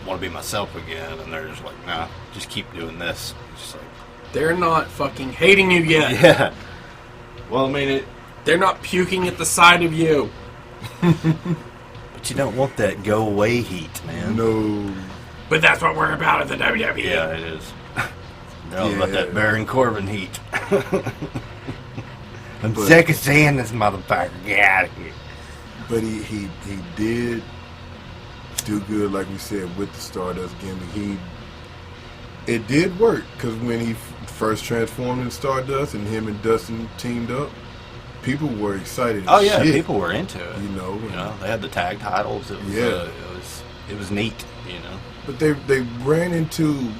want to be myself again, and they're just like, nah, just keep doing this. It's just like,
they're not fucking hating you yet.
Yeah. Well, I mean,
they're not puking at the side of you.
But you don't want that go away heat, man.
No.
But that's what we're about at the WWE.
Yeah, it is. They're all about that Baron Corbin heat. I'm sick of seeing this motherfucker. Get out of here.
But he did do good, like we said, with the Stardust gimmick. It did work, because when he first transformed into Stardust and him and Dustin teamed up, people were excited.
Oh yeah, people were into it.
They
had the tag titles. It was it was neat.
But they ran into,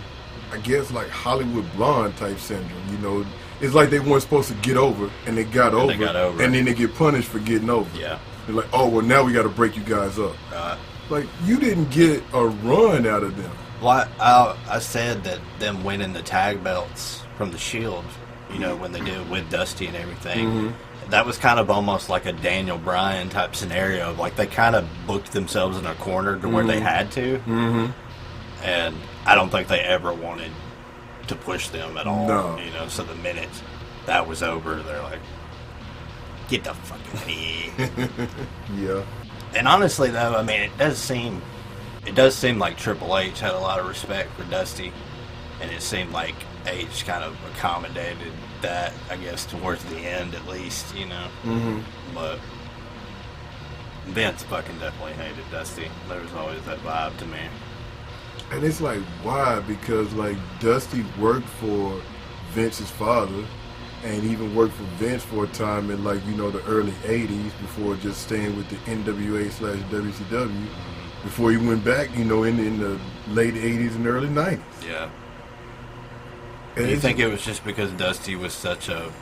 I guess, like Hollywood blonde type syndrome. It's like they weren't supposed to get over, and they got over, and then they get punished for getting over.
Yeah,
they're like, oh well, now we got to break you guys up. Like you didn't get a run out of them.
Well, I said that them winning the tag belts from the Shield, when they did it with Dusty and everything, that was kind of almost like a Daniel Bryan type scenario. Like they kind of booked themselves in a corner to where they had to, and I don't think they ever wanted to push them at all.
No.
So the minute that was over, they're like, get the fucking knee.
Yeah.
And honestly, though, I mean, it does seem like Triple H had a lot of respect for Dusty. and it seemed like H kind of accommodated that, I guess, towards the end at least, you know.
Mm-hmm.
But Vince fucking definitely hated Dusty. There was always that vibe to me.
And it's like, why? Because, like, Dusty worked for Vince's father and even worked for Vince for a time in, like, you know, the early 80s before just staying with the NWA/WCW before he went back, you know, in the late 80s and early 90s.
Yeah.
And
Do you
it's
think it was just because Dusty was such a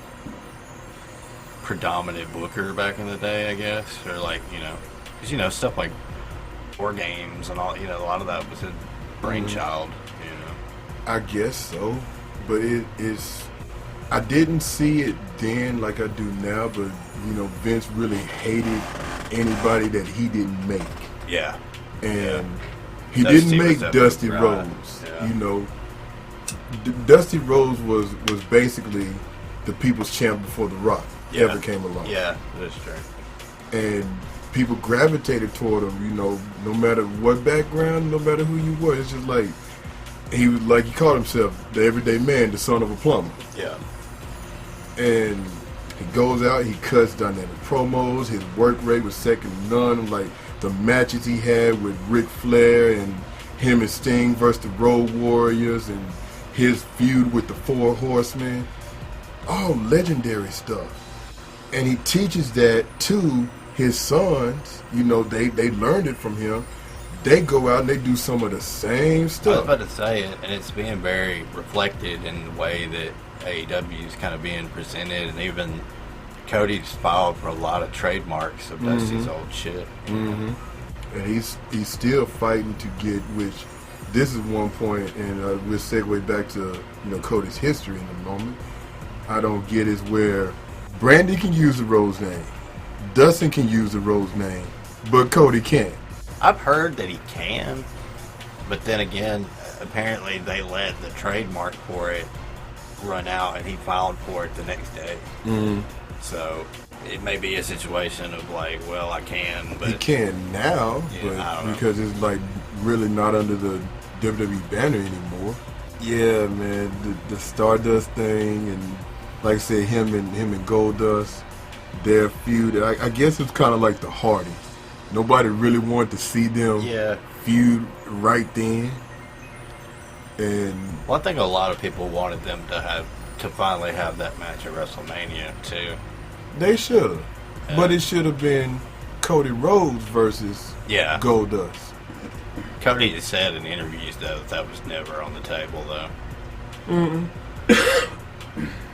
predominant booker back in the day, I guess? Or, like, you know, because, you know, stuff like War Games and all, you know, a lot of that was his brainchild, you know?
I guess so, but it's. I didn't see it then like I do now, but you know, Vince really hated anybody that he didn't make,
Yeah.
and he
Dusty
didn't make
was definitely
Dusty
right.
Rhodes.
Yeah.
You know, Dusty Rhodes was basically the people's champ before The Rock ever came along.
Yeah, that's true.
And people gravitated toward him, you know, no matter what background, no matter who you were. It's just like he was, like, he called himself the everyday man, the son of a plumber.
Yeah.
And he goes out, he cuts dynamic promos, his work rate was second to none. Like the matches he had with Ric Flair and him and Sting versus the Road Warriors and his feud with the Four Horsemen, all legendary stuff. And he teaches that to his sons. You know, they learned it from him. They go out and they do some of the same
I was
stuff.
about to say it, and it's being very reflected in the way that AEW is kind of being presented, and even Cody's filed for a lot of trademarks of Dusty's old shit.
Mm-hmm. And he's still fighting to get, which this is one point, and we'll segue back to, you know, Cody's history in a moment. I don't get is where Brandy can use the Rose name, Dustin can use the Rose name, but Cody can't.
I've heard that he can, but then again, apparently they let the trademark for it run out, and he filed for it the next day.
Mm-hmm.
So it may be a situation of like, well, I can, but
He can now,
Yeah, I don't know.
because it's like really not under the WWE banner anymore. Yeah, man, the Stardust thing, and like I said, him and Goldust, their feud. I guess it's kind of like the Hardys. Nobody really wanted to see them
yeah.
feud right then. And
Well, I think a lot of people wanted them to finally have that match at WrestleMania too.
they should have.
Yeah.
But it should have been Cody Rhodes versus
Yeah.
Goldust.
Cody has said in interviews that was never on the table though.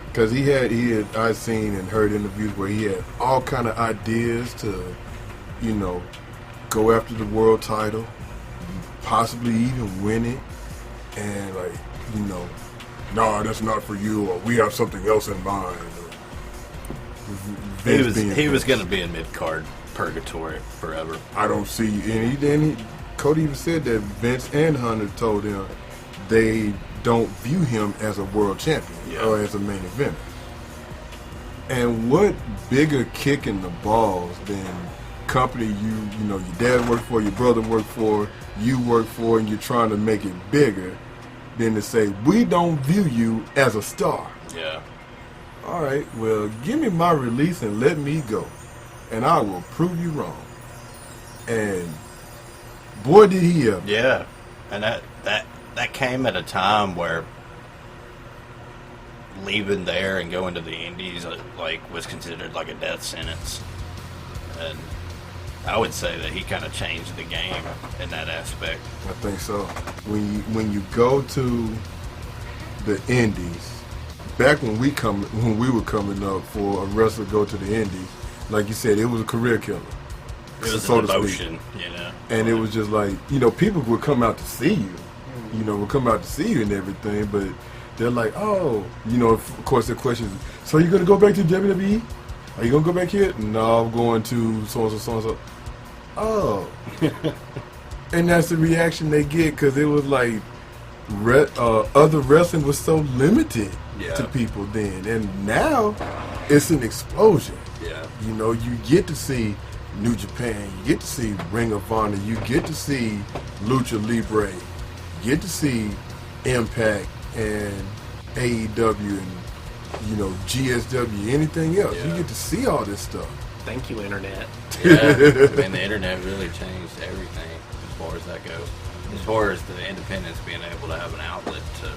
Because he had I seen and heard interviews where he had all kind of ideas to, you know, go after the world title, possibly even win it, and like, you know, nah, that's not for you, or we have something else in mind.
He was going to be in mid-card purgatory forever.
I don't see, and Cody even said that Vince and Hunter told him they don't view him as a world champion or as a main eventer. And what bigger kick in the balls than company you know your dad worked for, your brother worked for, you work for, and you're trying to make it bigger than to say, we don't view you as a star.
Yeah.
All right, well, give me my release and let me go, and I will prove you wrong. And boy, did he ever.
Yeah. And that came at a time where leaving there and going to the Indies like was considered like a death sentence. And I would say that he kind of changed the game in that aspect.
I think so. When you go to the Indies, back when we were coming up, for a wrestler to go to the Indies, like you said, it was a career killer.
It was
so
an
to speak.
emotion, you know.
And it was just like, you know, people would come out to see you. You know, would come out to see you and everything, but they're like, oh, you know, of course the question is, so you going to go back to WWE? Are you going to go back here? No, I'm going to so-and-so, so-and-so. Oh. And that's the reaction they get, because it was like other wrestling was so limited to people then. And now it's an explosion.
Yeah.
You know, you get to see New Japan, you get to see Ring of Honor, you get to see Lucha Libre, you get to see Impact, and AEW and GSW, anything else.
Yeah.
You get to see all this stuff.
Thank you, Internet.
Yeah, I mean, the internet really changed everything as far as that goes. As far as the independents being able to have an outlet to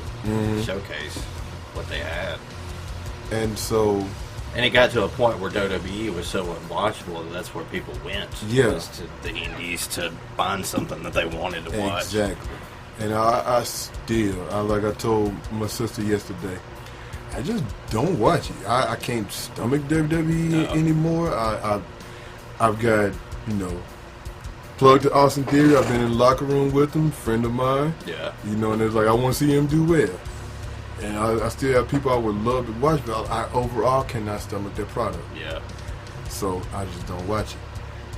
showcase what they had.
And so...
And it got to a point where WWE was so unwatchable that that's where people went.
Yeah.
Was to the indies to find something that they wanted to watch.
Exactly. And I still, like I told my sister yesterday, I just don't watch it. I can't stomach WWE anymore. I've got, plugged to Austin Theory. I've been in the locker room with him, friend of mine.
Yeah.
And it's like, I want to see him do well. And I still have people I would love to watch, but I overall cannot stomach their product.
Yeah.
So I just don't watch it.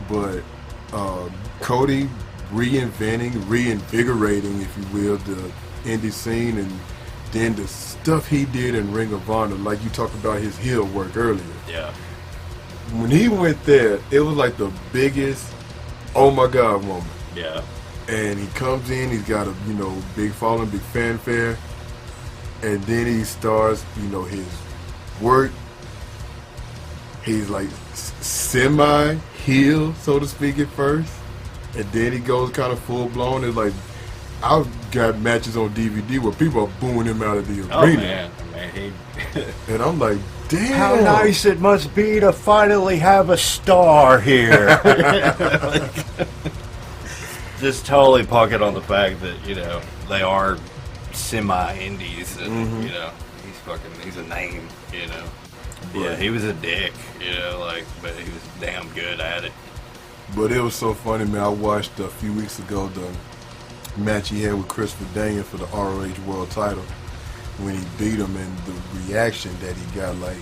But Cody reinvigorating, if you will, the indie scene, and then the stuff he did in Ring of Honor, like you talked about his heel work earlier.
Yeah.
When he went there, it was like the biggest, oh my God moment.
Yeah.
And he comes in, he's got a, big following, big fanfare. And then he starts, his work. He's like semi-heel, so to speak, at first. And then he goes kind of full-blown. It's like, I've got matches on DVD where people are booing him out of the arena.
Oh, man.
And I'm like, damn.
How nice it must be to finally have a star here. Just totally pocket on the fact that, they are semi-indies, and he's a name, Yeah, he was a dick, but he was damn good at it.
But it was so funny, man. I watched a few weeks ago the match he had with Christopher Daniels for the ROH World Title when he beat him, and the reaction that he got, like,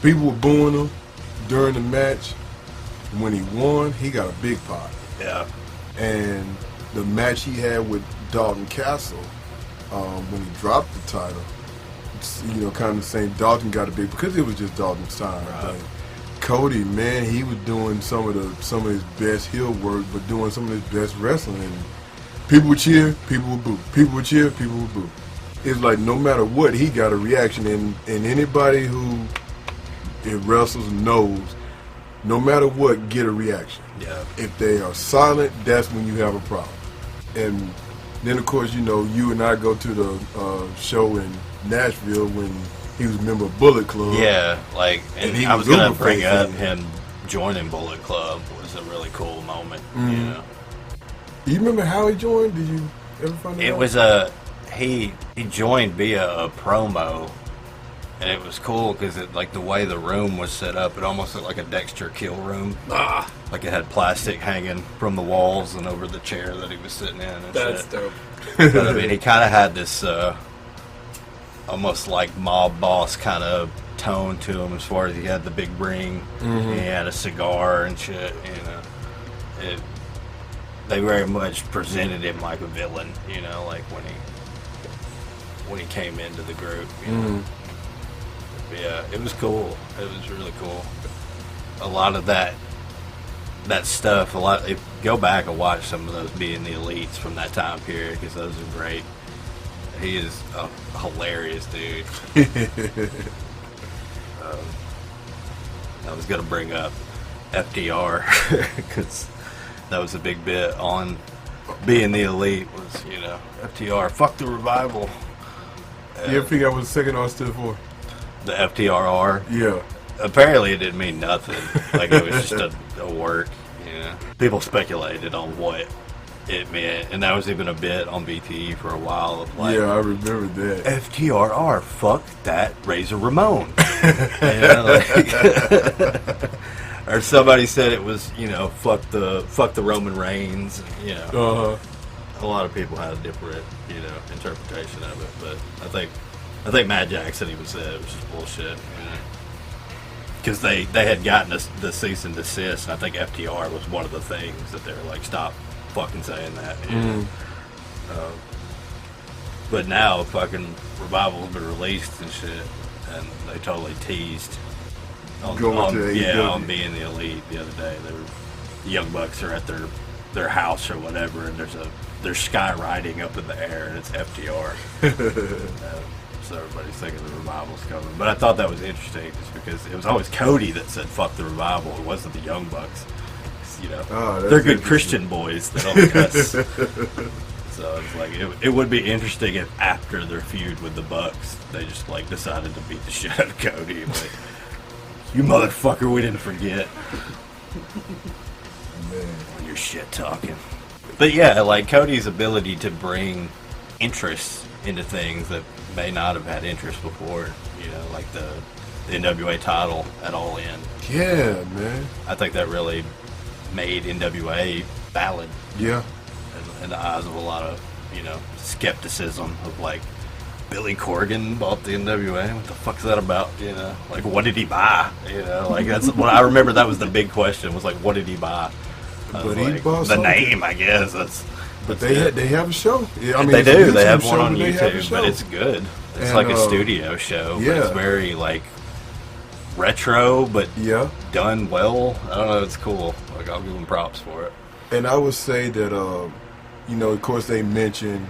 people were booing him during the match. When he won, he got a big pop.
Yeah.
And the match he had with Dalton Castle, when he dropped the title, kind of the same. Dalton got a big, because it was just Dalton's time.
Right.
Cody, man, he was doing some of his best heel work, but doing some of his best wrestling. And people would cheer, people would boo. People would cheer, people would boo. It's like no matter what, he got a reaction. And anybody who wrestles knows, no matter what, get a reaction.
Yeah.
If they are silent, that's when you have a problem. And then, of course, you and I go to the show in Nashville when he was a member of Bullet Club.
Yeah, and
he
I was going to bring
face
up
in.
him joining Bullet Club was a really cool moment,
You remember how he joined? Did you ever find out?
It was he joined via a promo, and it was cool because the way the room was set up, it almost looked like a Dexter kill room. Like it had plastic hanging from the walls and over the chair that he was sitting in. And
That's
shit.
dope.
But I mean, he kind of had this almost like mob boss kind of tone to him, as far as he had the big ring, he had a cigar and shit. They very much presented him like a villain, like when he came into the group. But yeah, it was cool. It was really cool. A lot of that stuff. Go back and watch some of those Being the Elites from that time period, because those are great. He is a hilarious dude. I was going to bring up FDR because that was a big bit on Being the Elite was, FTR, fuck the revival.
You ever figure out what the second R stood for?
The FTRR?
Yeah.
Apparently it didn't mean nothing. It was just a work, People speculated on what it meant, and that was even a bit on BTE for a while.
Yeah, I remember that.
FTRR, fuck that Razor Ramon. Or somebody said it was, fuck the Roman Reigns. A lot of people had a different, interpretation of it. But I think Matt Jackson even said it was just bullshit. Because they had gotten the cease and desist, and I think FTR was one of the things that they were like, stop fucking saying that. But now fucking Revival's been released and shit, and they totally teased on Being the Elite the other day. The Young Bucks are at their their house or whatever, and there's skywriting up in the air, and it's FTR. So everybody's thinking the revival's coming. But I thought that was interesting, just because it was always Cody that said "fuck the revival." It wasn't the Young Bucks. You know, they're good Christian boys that don't cuss. So it's like it would be interesting if after their feud with the Bucks, they just like decided to beat the shit out of Cody. Like, you motherfucker, we didn't forget. Man, you're shit talking. But yeah, like Cody's ability to bring interest into things that may not have had interest before. You know, like the NWA title at All In.
Yeah, man.
I think that really made NWA valid.
Yeah.
In the eyes of a lot of, you know, skepticism of like, Billy Corgan bought the NWA. What the fuck's that about? You know, like, what did he buy? You know, like, that's what I remember. That was the big question, was like, what did he buy?
But he
like,
bought
the
something.
Name, I guess. But
they have a show. Yeah, I mean,
they do. They have
show,
one on
they have a
YouTube,
show.
but it's good. It's
And,
like a studio show.
yeah.
But it's very like retro, but
Yeah.
done well. I don't know. It's cool. Like, I'll give them props for it.
And I would say that, you know, of course they mentioned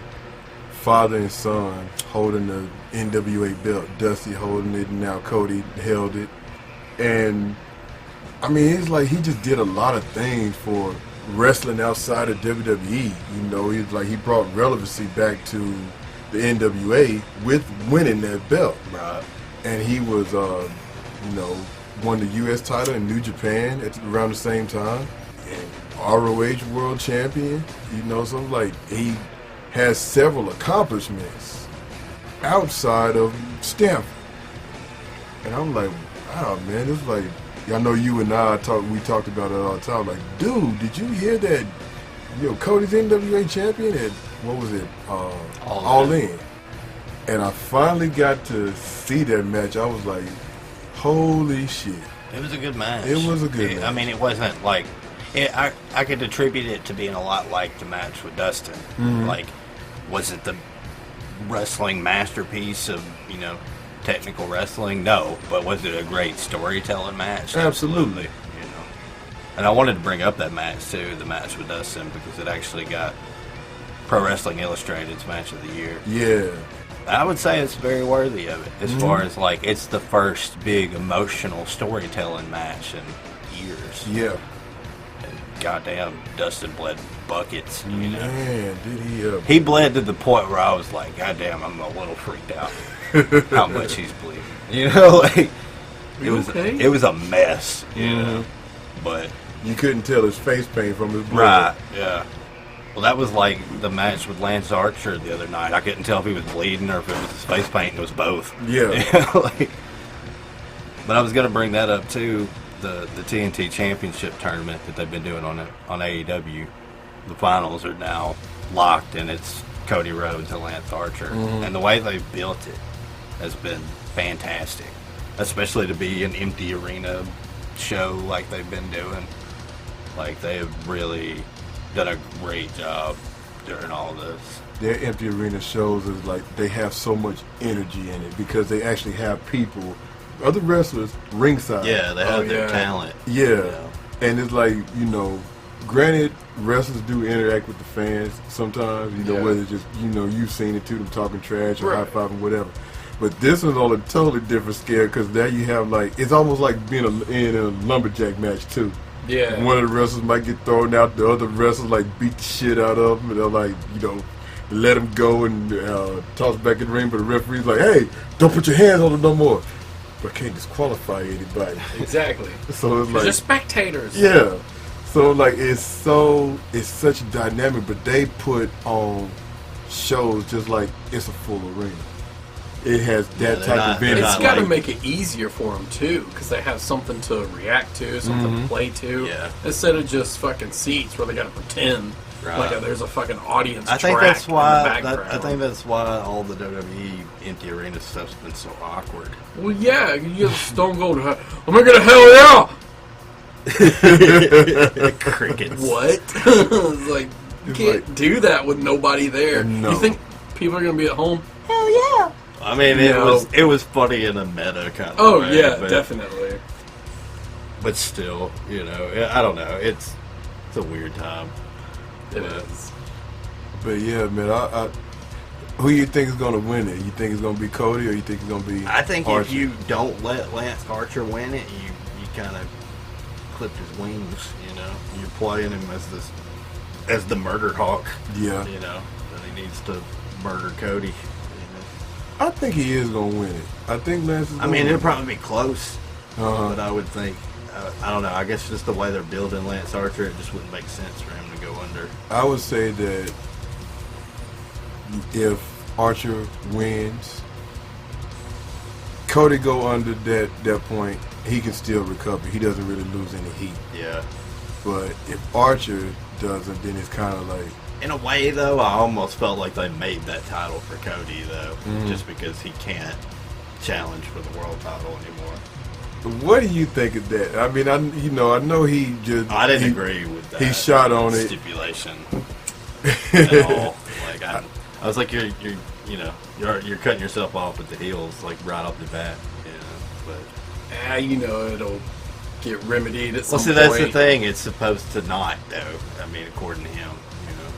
father and son holding the NWA belt. Dusty holding it, and now Cody held it. And, I mean, it's like he just did a lot of things for wrestling outside of WWE. You know, he brought relevancy back to the NWA with winning that belt.
Right.
And he was, you know, won the U.S. title in New Japan around the same time. And ROH World Champion. You know, so like he has several accomplishments outside of Stanford. And I'm like, wow, man, it's like, I know you and we talked about it all the time. Like, dude, did you hear that? You know, Cody's NWA champion at, what was it? All In. And I finally got to see that match. I was like, holy shit.
It was a good match.
It was a good match.
I mean, it wasn't like... I could attribute it to being a lot like the match with Dustin.
Mm-hmm.
Like, was it the wrestling masterpiece of, you know, technical wrestling? No. But was it a great storytelling match?
Absolutely.
You know. And I wanted to bring up that match, too, the match with Dustin, because it actually got Pro Wrestling Illustrated's Match of the Year.
Yeah.
I would say it's very worthy of it, as far as, like, it's the first big emotional storytelling match in years.
Yeah.
And goddamn, Dustin bled buckets, you know.
Man, did he ever.
He bled to the point where I was like, goddamn, I'm a little freaked out how much he's bleeding. You know, like, it was a mess, you know. But
You couldn't tell his face paint from his blood.
right, yeah. Well, that was like the match with Lance Archer the other night. I couldn't tell if he was bleeding or if it was his face paint. It was both.
Yeah.
You know, like, but I was going to bring that up too. The TNT Championship tournament that they've been doing on AEW. The finals are now locked, and it's Cody Rhodes and Lance Archer. And the way they've built it has been fantastic, especially to be an empty arena show like they've been doing. Like, they have really done a great job during all this.
Their empty arena shows is like they have so much energy in it because they actually have people, other wrestlers, ringside.
Yeah, they have their talent.
Yeah.
You know.
And it's like, you know, granted, wrestlers do interact with the fans sometimes, you know, whether it's just, you know, you've seen it too, them talking trash or high-fiving, whatever. But this is on a totally different scale because now you have, like, it's almost like being in a lumberjack match, too.
Yeah.
One of the wrestlers might get thrown out, the other wrestlers, like, beat the shit out of them, and they're like, you know, let him go and toss back in the ring, but the referee's like, hey, don't put your hands on him no more. But can't disqualify anybody.
Exactly.
So it's like,
they're spectators.
yeah. So like it's such dynamic, but they put on shows just like it's a full arena. It has that type of energy.
It's got to make it easier for them too, because they have something to react to, something to play to, instead of just fucking seats where they got to pretend like there's a fucking audience.
I think
track
that's why.
in the background.
I think that's why all the WWE empty arena stuff's been so awkward.
Well, yeah, you get Stone Cold. I'm gonna get a hell yeah.
Crickets.
What? It's like you can't do that with nobody there.
No.
You think people are gonna be at home?
Hell yeah.
I mean, it was funny in a meta kind of
Oh
way.
yeah,
but,
definitely.
But still, you know, I don't know. It's a weird time.
It is.
But yeah, man, who you think is going to win it? You think it's going to be Cody, or you think it's going to be
I think
Archer?
if you don't let Lance Archer win it, you kind of clipped his wings. You know, you're playing him as the murder hawk.
Yeah.
You know, and he needs to murder Cody. You
I think he is going to win it. I think Lance is
know? I
going
mean,
to
it'll
win
probably be close,
Uh-huh.
but I would think. I don't know. I guess just the way they're building Lance Archer, it just wouldn't make sense for him to go under.
I would say that if Archer wins, Cody go under that point, he can still recover. He doesn't really lose any heat.
Yeah.
But if Archer doesn't, then it's kind of like,
In a way, though, I almost felt like they made that title for Cody, though, just because he can't challenge for the world title anymore.
what do you think of that? I mean, I know he just.
I didn't agree with that.
He shot on it.
Stipulation at all. Like I was like, you're cutting yourself off at the heels, like right off the bat. You know, but
It'll get remedied at some
well, see,
point.
that's the thing. It's supposed to not, though. I mean, according to him, you know.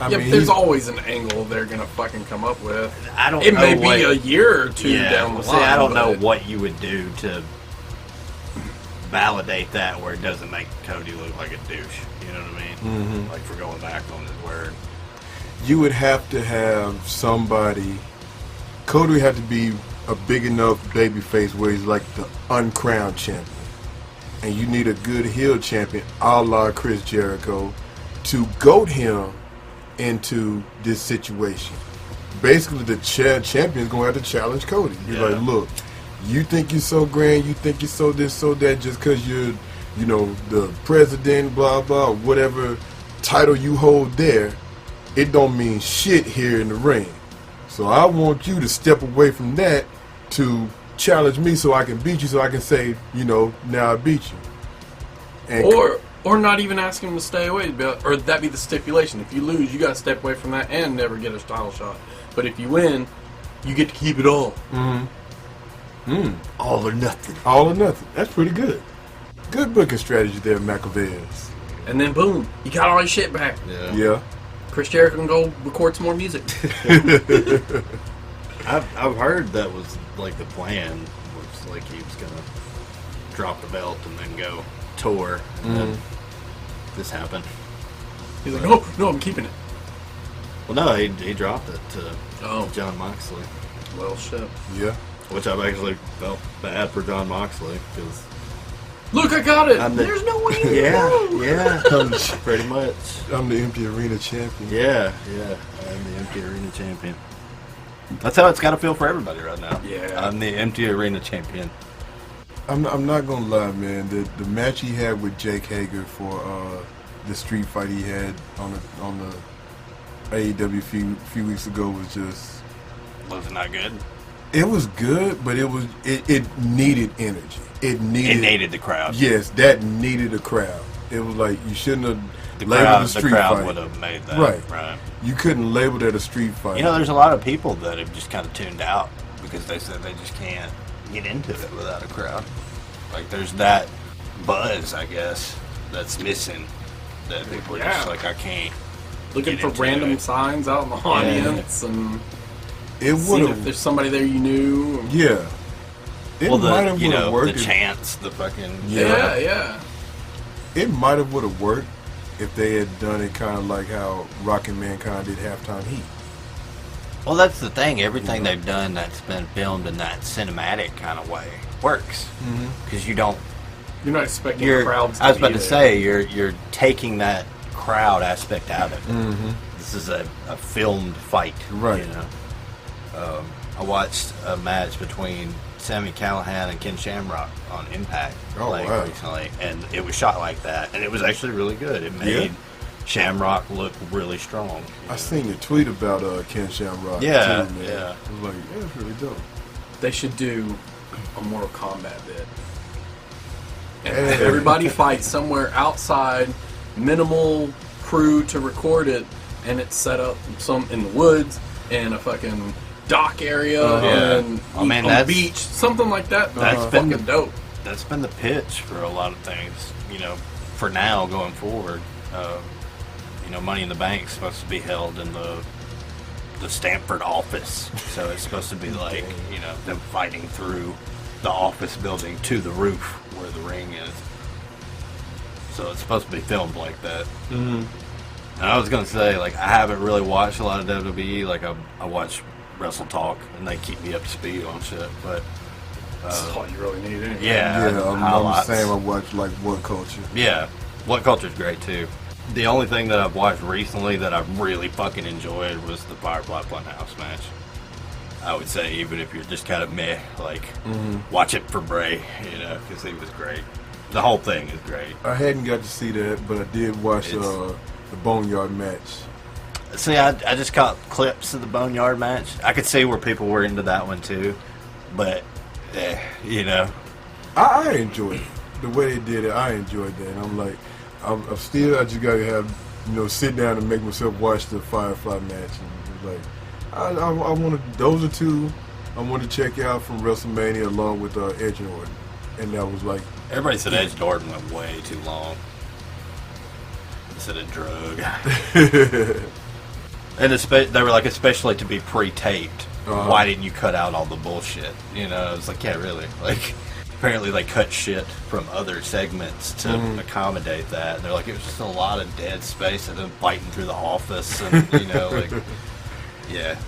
I
Yeah,
mean,
but there's
he's-
always an angle they're gonna fucking come up with.
I don't.
It
know
may
what,
be a year or two
yeah,
down the
see,
line.
I don't know
but
what you would do to validate that where it doesn't make Cody look like a douche. You know what I mean?
Mhm.
Like for going back on his word.
you would have to have somebody. Cody would have to be a big enough babyface where he's like the uncrowned champion, and you need a good heel champion, a la Chris Jericho, to goat him into this situation. Basically, the champion's going to have to challenge Cody. Be
Yeah.
like, look, you think you're so grand, you think you're so this, so that, just because you're, the president, blah, blah, whatever title you hold there, it don't mean shit here in the ring. So I want you to step away from that to challenge me so I can beat you, so I can say, now I beat you. And
or not even ask him to stay away, or that be the stipulation. If you lose, you got to step away from that and never get a title shot. But if you win, you get to keep it all.
All or nothing.
all or nothing. That's pretty good. Good booking strategy there, McAveers.
And then boom, you got all your shit back.
Yeah.
Yeah.
Chris Jericho can go record some more music.
I've heard that was like the plan. Was like he was gonna drop the belt and then go tour. And then this happened.
He's like, no, I'm keeping it.
Well, no, he dropped it to
Oh.
John Moxley,
Well, shit.
Yeah.
which I've actually felt bad for John Moxley because
Look, I got it.
I'm the-
There's no way.
yeah, pretty much.
I'm the empty arena champion.
Yeah, I'm the empty arena champion. That's how it's got to feel for everybody right now.
Yeah.
I'm the empty arena champion.
I'm not gonna lie, man. The match he had with Jake Hager for the street fight he had on the AEW few weeks ago was just.
Was it not good?
It was good, but it needed energy. It needed
the crowd.
Yes, that needed a crowd. It was like you shouldn't have
The
labeled
crowd,
a street fight.
would have made that.
Right. You couldn't label that a street fight.
You know, there's a lot of people that have just kind of tuned out because they said they just can't get into it without a crowd. Like, there's that buzz, I guess, that's missing. That people are just
Yeah.
like, I can't.
Looking
Get
for
into
random
it.
signs out in the audience and
it
seeing
would
if
have.
there's somebody there you knew.
Yeah. It
Well,
might have
the
would have worked.
the chants, the fucking
Yeah.
It might have would have worked if they had done it kind of like how Rockin' Mankind did Halftime Heat.
Well, that's the thing. Everything they've done that's been filmed in that cinematic kind of way works because you don't.
You're not expecting
You're.
crowds to
I was
be
about to
there.
say you're taking that crowd aspect out of it. This is a filmed fight,
Right.
You know. I watched a match between Sami Callihan and Ken Shamrock on Impact
Oh, wow.
recently, and it was shot like that, and it was actually really good. It made Shamrock look really strong.
I seen your tweet about Ken Shamrock.
Yeah,
too, man.
yeah.
I was like, yeah, that's really dope.
They should do a Mortal Kombat bit. And
Hey.
have everybody fight somewhere outside, minimal crew to record it, and it's set up some in the woods in a fucking dock area and
I mean,
on the
that's-
beach, something like that.
that's
That's
been
fucking dope.
That's been the pitch for a lot of things, you know, for now going forward. Money in the Bank is supposed to be held in the Stanford office. So it's supposed to be like, them fighting through the office building to the roof where the ring is. So it's supposed to be filmed like that.
Mm-hmm.
And I was going to say, like, I haven't really watched a lot of WWE. Like, I watch Wrestle Talk, and they keep me up to speed on shit. But
that's all you really need, anyway.
Yeah,
I'm the same. I watch like What Culture.
Yeah, What Culture's great too. The only thing that I've watched recently that I've really fucking enjoyed was the Firefly Funhouse match. I would say, even if you're just kind of meh, like, watch it for Bray, because he was great. The whole thing is great.
I hadn't got to see that, but I did watch the Boneyard match.
See, I just caught clips of the Boneyard match. I could see where people were into that one too, but,
I enjoyed it. The way they did it, I enjoyed that. And I'm like, I just got to have, sit down and make myself watch the Firefly match. And like, I want to, those are two I want to check out from WrestleMania along with Edge and Orton. And that was like...
Everybody said Edge and Orton went way too long. Instead of drug. And they were like, especially to be pre-taped. Why didn't you cut out all the bullshit? It's like, yeah, really. Like, apparently they cut shit from other segments to accommodate that. And they're like, it was just a lot of dead space and them fighting through the office. And, like, yeah.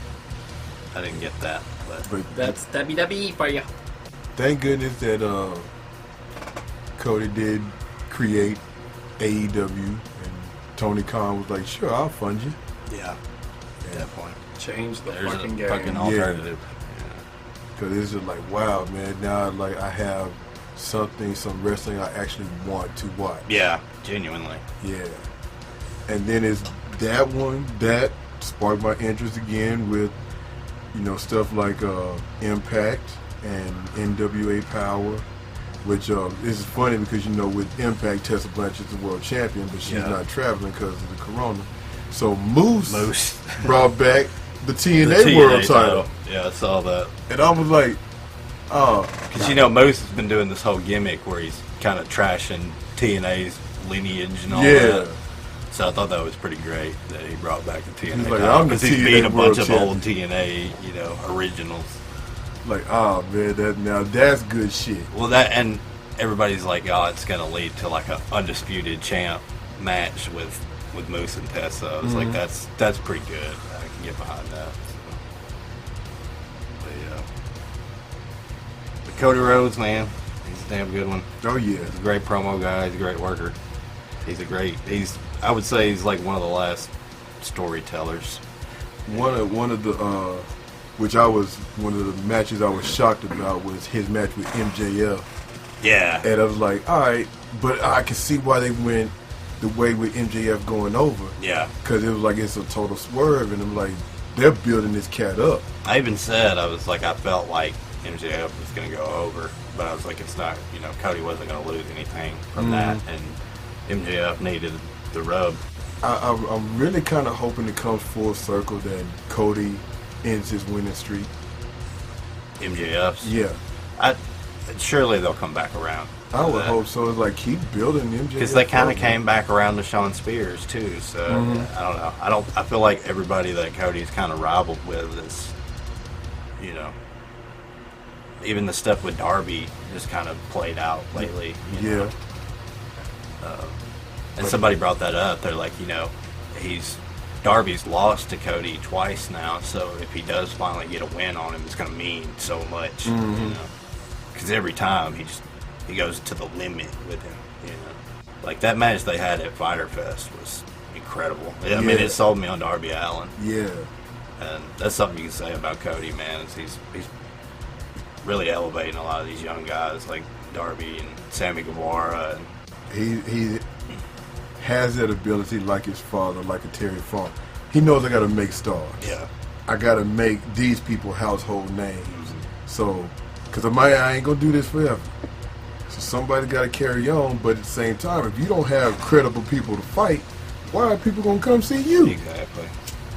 I didn't get that. But
that's WWE for you.
Thank goodness that Cody did create AEW, and Tony Khan was like, sure, I'll fund you.
Yeah. At that point.
Change the
There's
fucking
a
game.
fucking alternative.
Because it's just like, wow, man, now like I have some wrestling I actually want to watch.
Yeah, genuinely.
Yeah. And then it's that one that sparked my interest again with, stuff like Impact and NWA Power, which is funny because, with Impact, Tessa Blanchard's the world champion, but she's not traveling because of the corona. So Moose brought back the TNA world title.
Yeah, I saw that.
And I was like, oh.
Because, Moose has been doing this whole gimmick where he's kind of trashing TNA's lineage and all that. So I thought that was pretty great that he brought back the TNA title. Because he's beat a bunch of old TNA, originals.
Like, oh, man, that's good shit.
Well, and everybody's like, oh, it's going to lead to like a undisputed champ match with Moose and Tessa. I was like, that's pretty good. I can get behind that. So. But yeah. But Cody Rhodes, man, he's a damn good one.
Oh yeah,
he's a great promo guy. He's a great worker. I would say he's like one of the last storytellers.
One of the matches I was shocked about was his match with MJF.
Yeah.
And I was like, all right, but I can see why they went the way with MJF going over.
Yeah.
Because it was like it's a total swerve, and I'm like, they're building this cat up.
I even said, I was like, I felt like MJF was going to go over, but I was like, it's not, Cody wasn't going to lose anything from that, and MJF needed the rub.
I'm really kind of hoping it comes full circle that Cody ends his winning streak.
MJF's?
Yeah.
Surely they'll come back around.
I would hope so. It's like, keep building MJF.
Because they kind of came back around to Shawn Spears, too, so I don't know. I feel like everybody that Cody's kind of rivaled with is, even the stuff with Darby just kind of played out lately. You know? And somebody brought that up. They're like, Darby's lost to Cody twice now, so if he does finally get a win on him, it's going to mean so much. Because every time he goes to the limit with him. Like that match they had at Fyter Fest was incredible. I mean, it sold me on Darby Allin.
Yeah.
And that's something you can say about Cody, man. Is he's really elevating a lot of these young guys like Darby and Sammy Guevara. And
he has that ability like his father, like a Terry Funk. He knows I got to make stars.
Yeah.
I got to make these people household names. So, because I ain't going to do this forever. So somebody got to carry on, but at the same time, if you don't have credible people to fight, why are people going to come see you?
Exactly.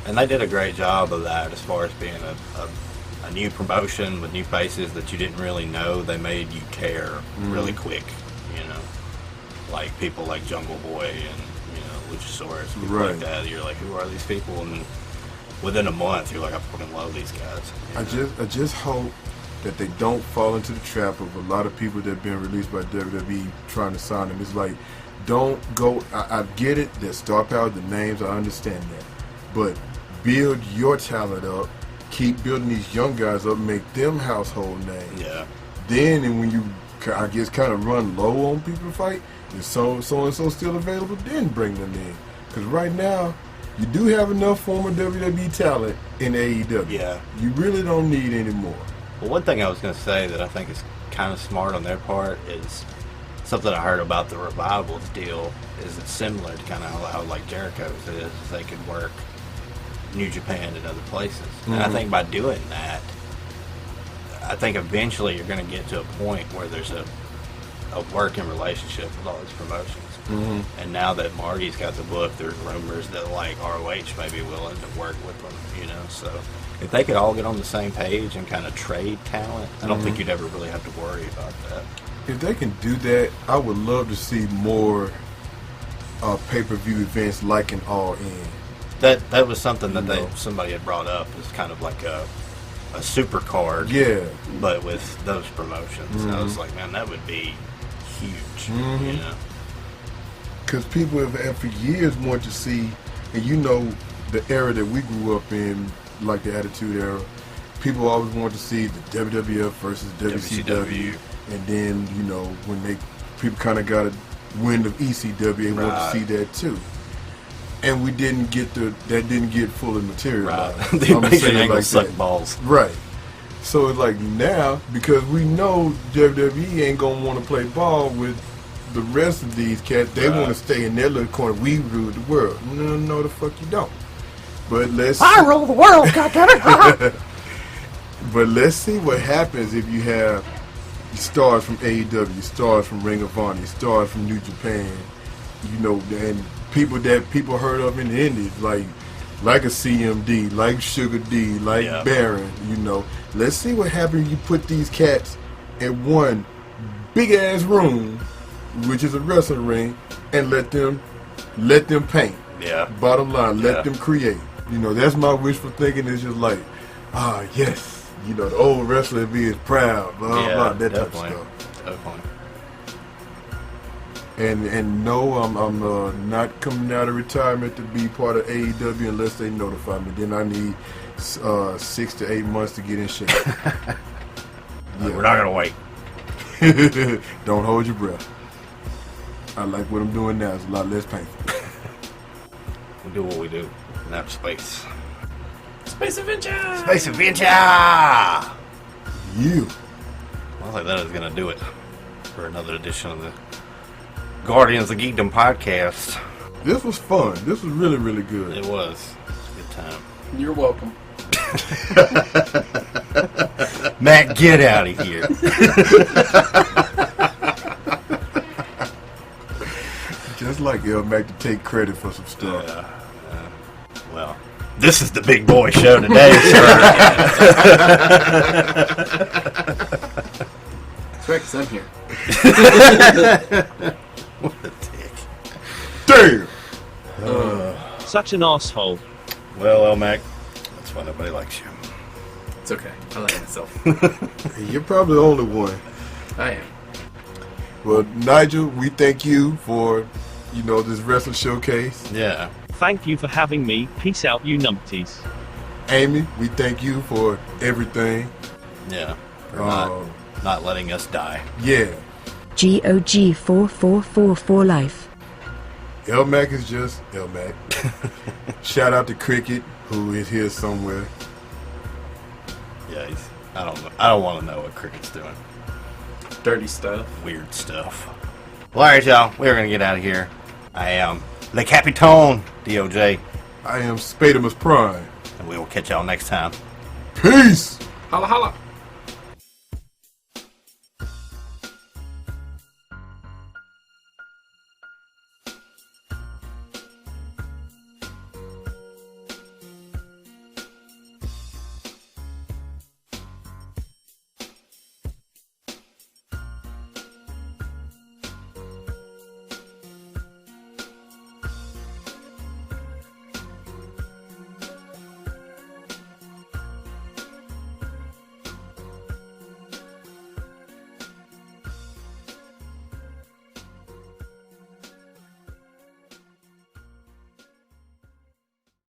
And they did a great job of that as far as being a new promotion with new faces that you didn't really know. They made you care really quick, Like people like Jungle Boy and, Luchasaurus, people
Right.
like that. You're like, who are these people? And within a month, you're like, I fucking love these guys.
I just hope that they don't fall into the trap of a lot of people that have been released by WWE trying to sign them. It's like, don't go. I get it. That star power, the names, I understand that, but build your talent up. Keep building these young guys up. Make them household names.
Yeah.
Then, and when you, I guess, kind of run low on people to fight, if so and so still available, then bring them in. Because right now, you do have enough former WWE talent in AEW.
Yeah.
You really don't need any more.
Well, one thing I was going to say that I think is kind of smart on their part is something I heard about the Revivals deal is it's similar to kind of how like Jericho's is they could work New Japan and other places. And I think by doing that, I think eventually you're going to get to a point where there's a working relationship with all these promotions. And now that Marty's got the book, there's rumors that like ROH may be willing to work with them, you know. So if they could all get on the same page and kind of trade talent, I don't think you'd ever really have to worry about that.
If they can do that, I would love to see more pay-per-view events like an All-In.
That was something that somebody had brought up as kind of like a super card, but with those promotions. And I was like, man, that would be huge, you know.
Because people have for years wanted to see, and you know, the era that we grew up in, like the Attitude Era, people always wanted to see the WWF versus WCW. And then, you know, when people kind of got a wind of ECW, they wanted to see that too. And we didn't get that didn't get fully materialized.
Right. The Asian angle sucked balls.
Right. So it's like now, because we know WWE ain't gonna want to play ball with the rest of these cats, they want to stay in their little corner. We rule the world. No, the fuck you don't. But
I rule the world, goddammit!
But let's see what happens if you have stars from AEW, stars from Ring of Honor, stars from New Japan, you know, and people that people heard of in the Indies, like a CMD, like Sugar D, like Baron, you know. Let's see what happens if you put these cats in one big ass room, which is a wrestling ring, and let them paint.
Yeah.
Bottom line, let them create. You know, that's my wishful thinking. Is just like, yes. You know, the old wrestler being proud, blah, blah, that type of stuff.
Definitely.
And no, I'm not coming out of retirement to be part of AEW unless they notify me. Then I need 6 to 8 months to get in shape.
We're not going to wait.
Don't hold your breath. I like what I'm doing now. It's a lot less painful.
We do what we do in outer space.
Space Adventure!
Space Adventure!
You.
I think that is going to do it for another edition of the Guardians of Geekdom podcast.
This was fun. This was really, really good.
It was. It was a good time.
You're welcome.
Matt, get out of here.
Just like El Mac to take credit for some stuff.
Well, this is the big boy show today, sir.
That's right, 'cause I'm here.
What a dick.
Damn!
Such an asshole.
Well, El Mac, that's why nobody likes you.
It's okay. I like myself.
You're probably the only one.
I am.
Well, Nigel, we thank you for, you know, this wrestling showcase.
Yeah.
Thank you for having me. Peace out, you numpties.
Amy, we thank you for everything.
Yeah. For not letting us die.
Yeah.
GOG 4444 life.
El Mac is just El Mac. Shout out to Cricket, who is here somewhere.
Yeah, I don't want to know what Cricket's doing.
Dirty stuff.
Weird stuff. Well, alright, y'all. We're going to get out of here. I am Le Capitan, DOJ.
I am Spadimus Prime.
And we will catch y'all next time.
Peace!
Holla holla!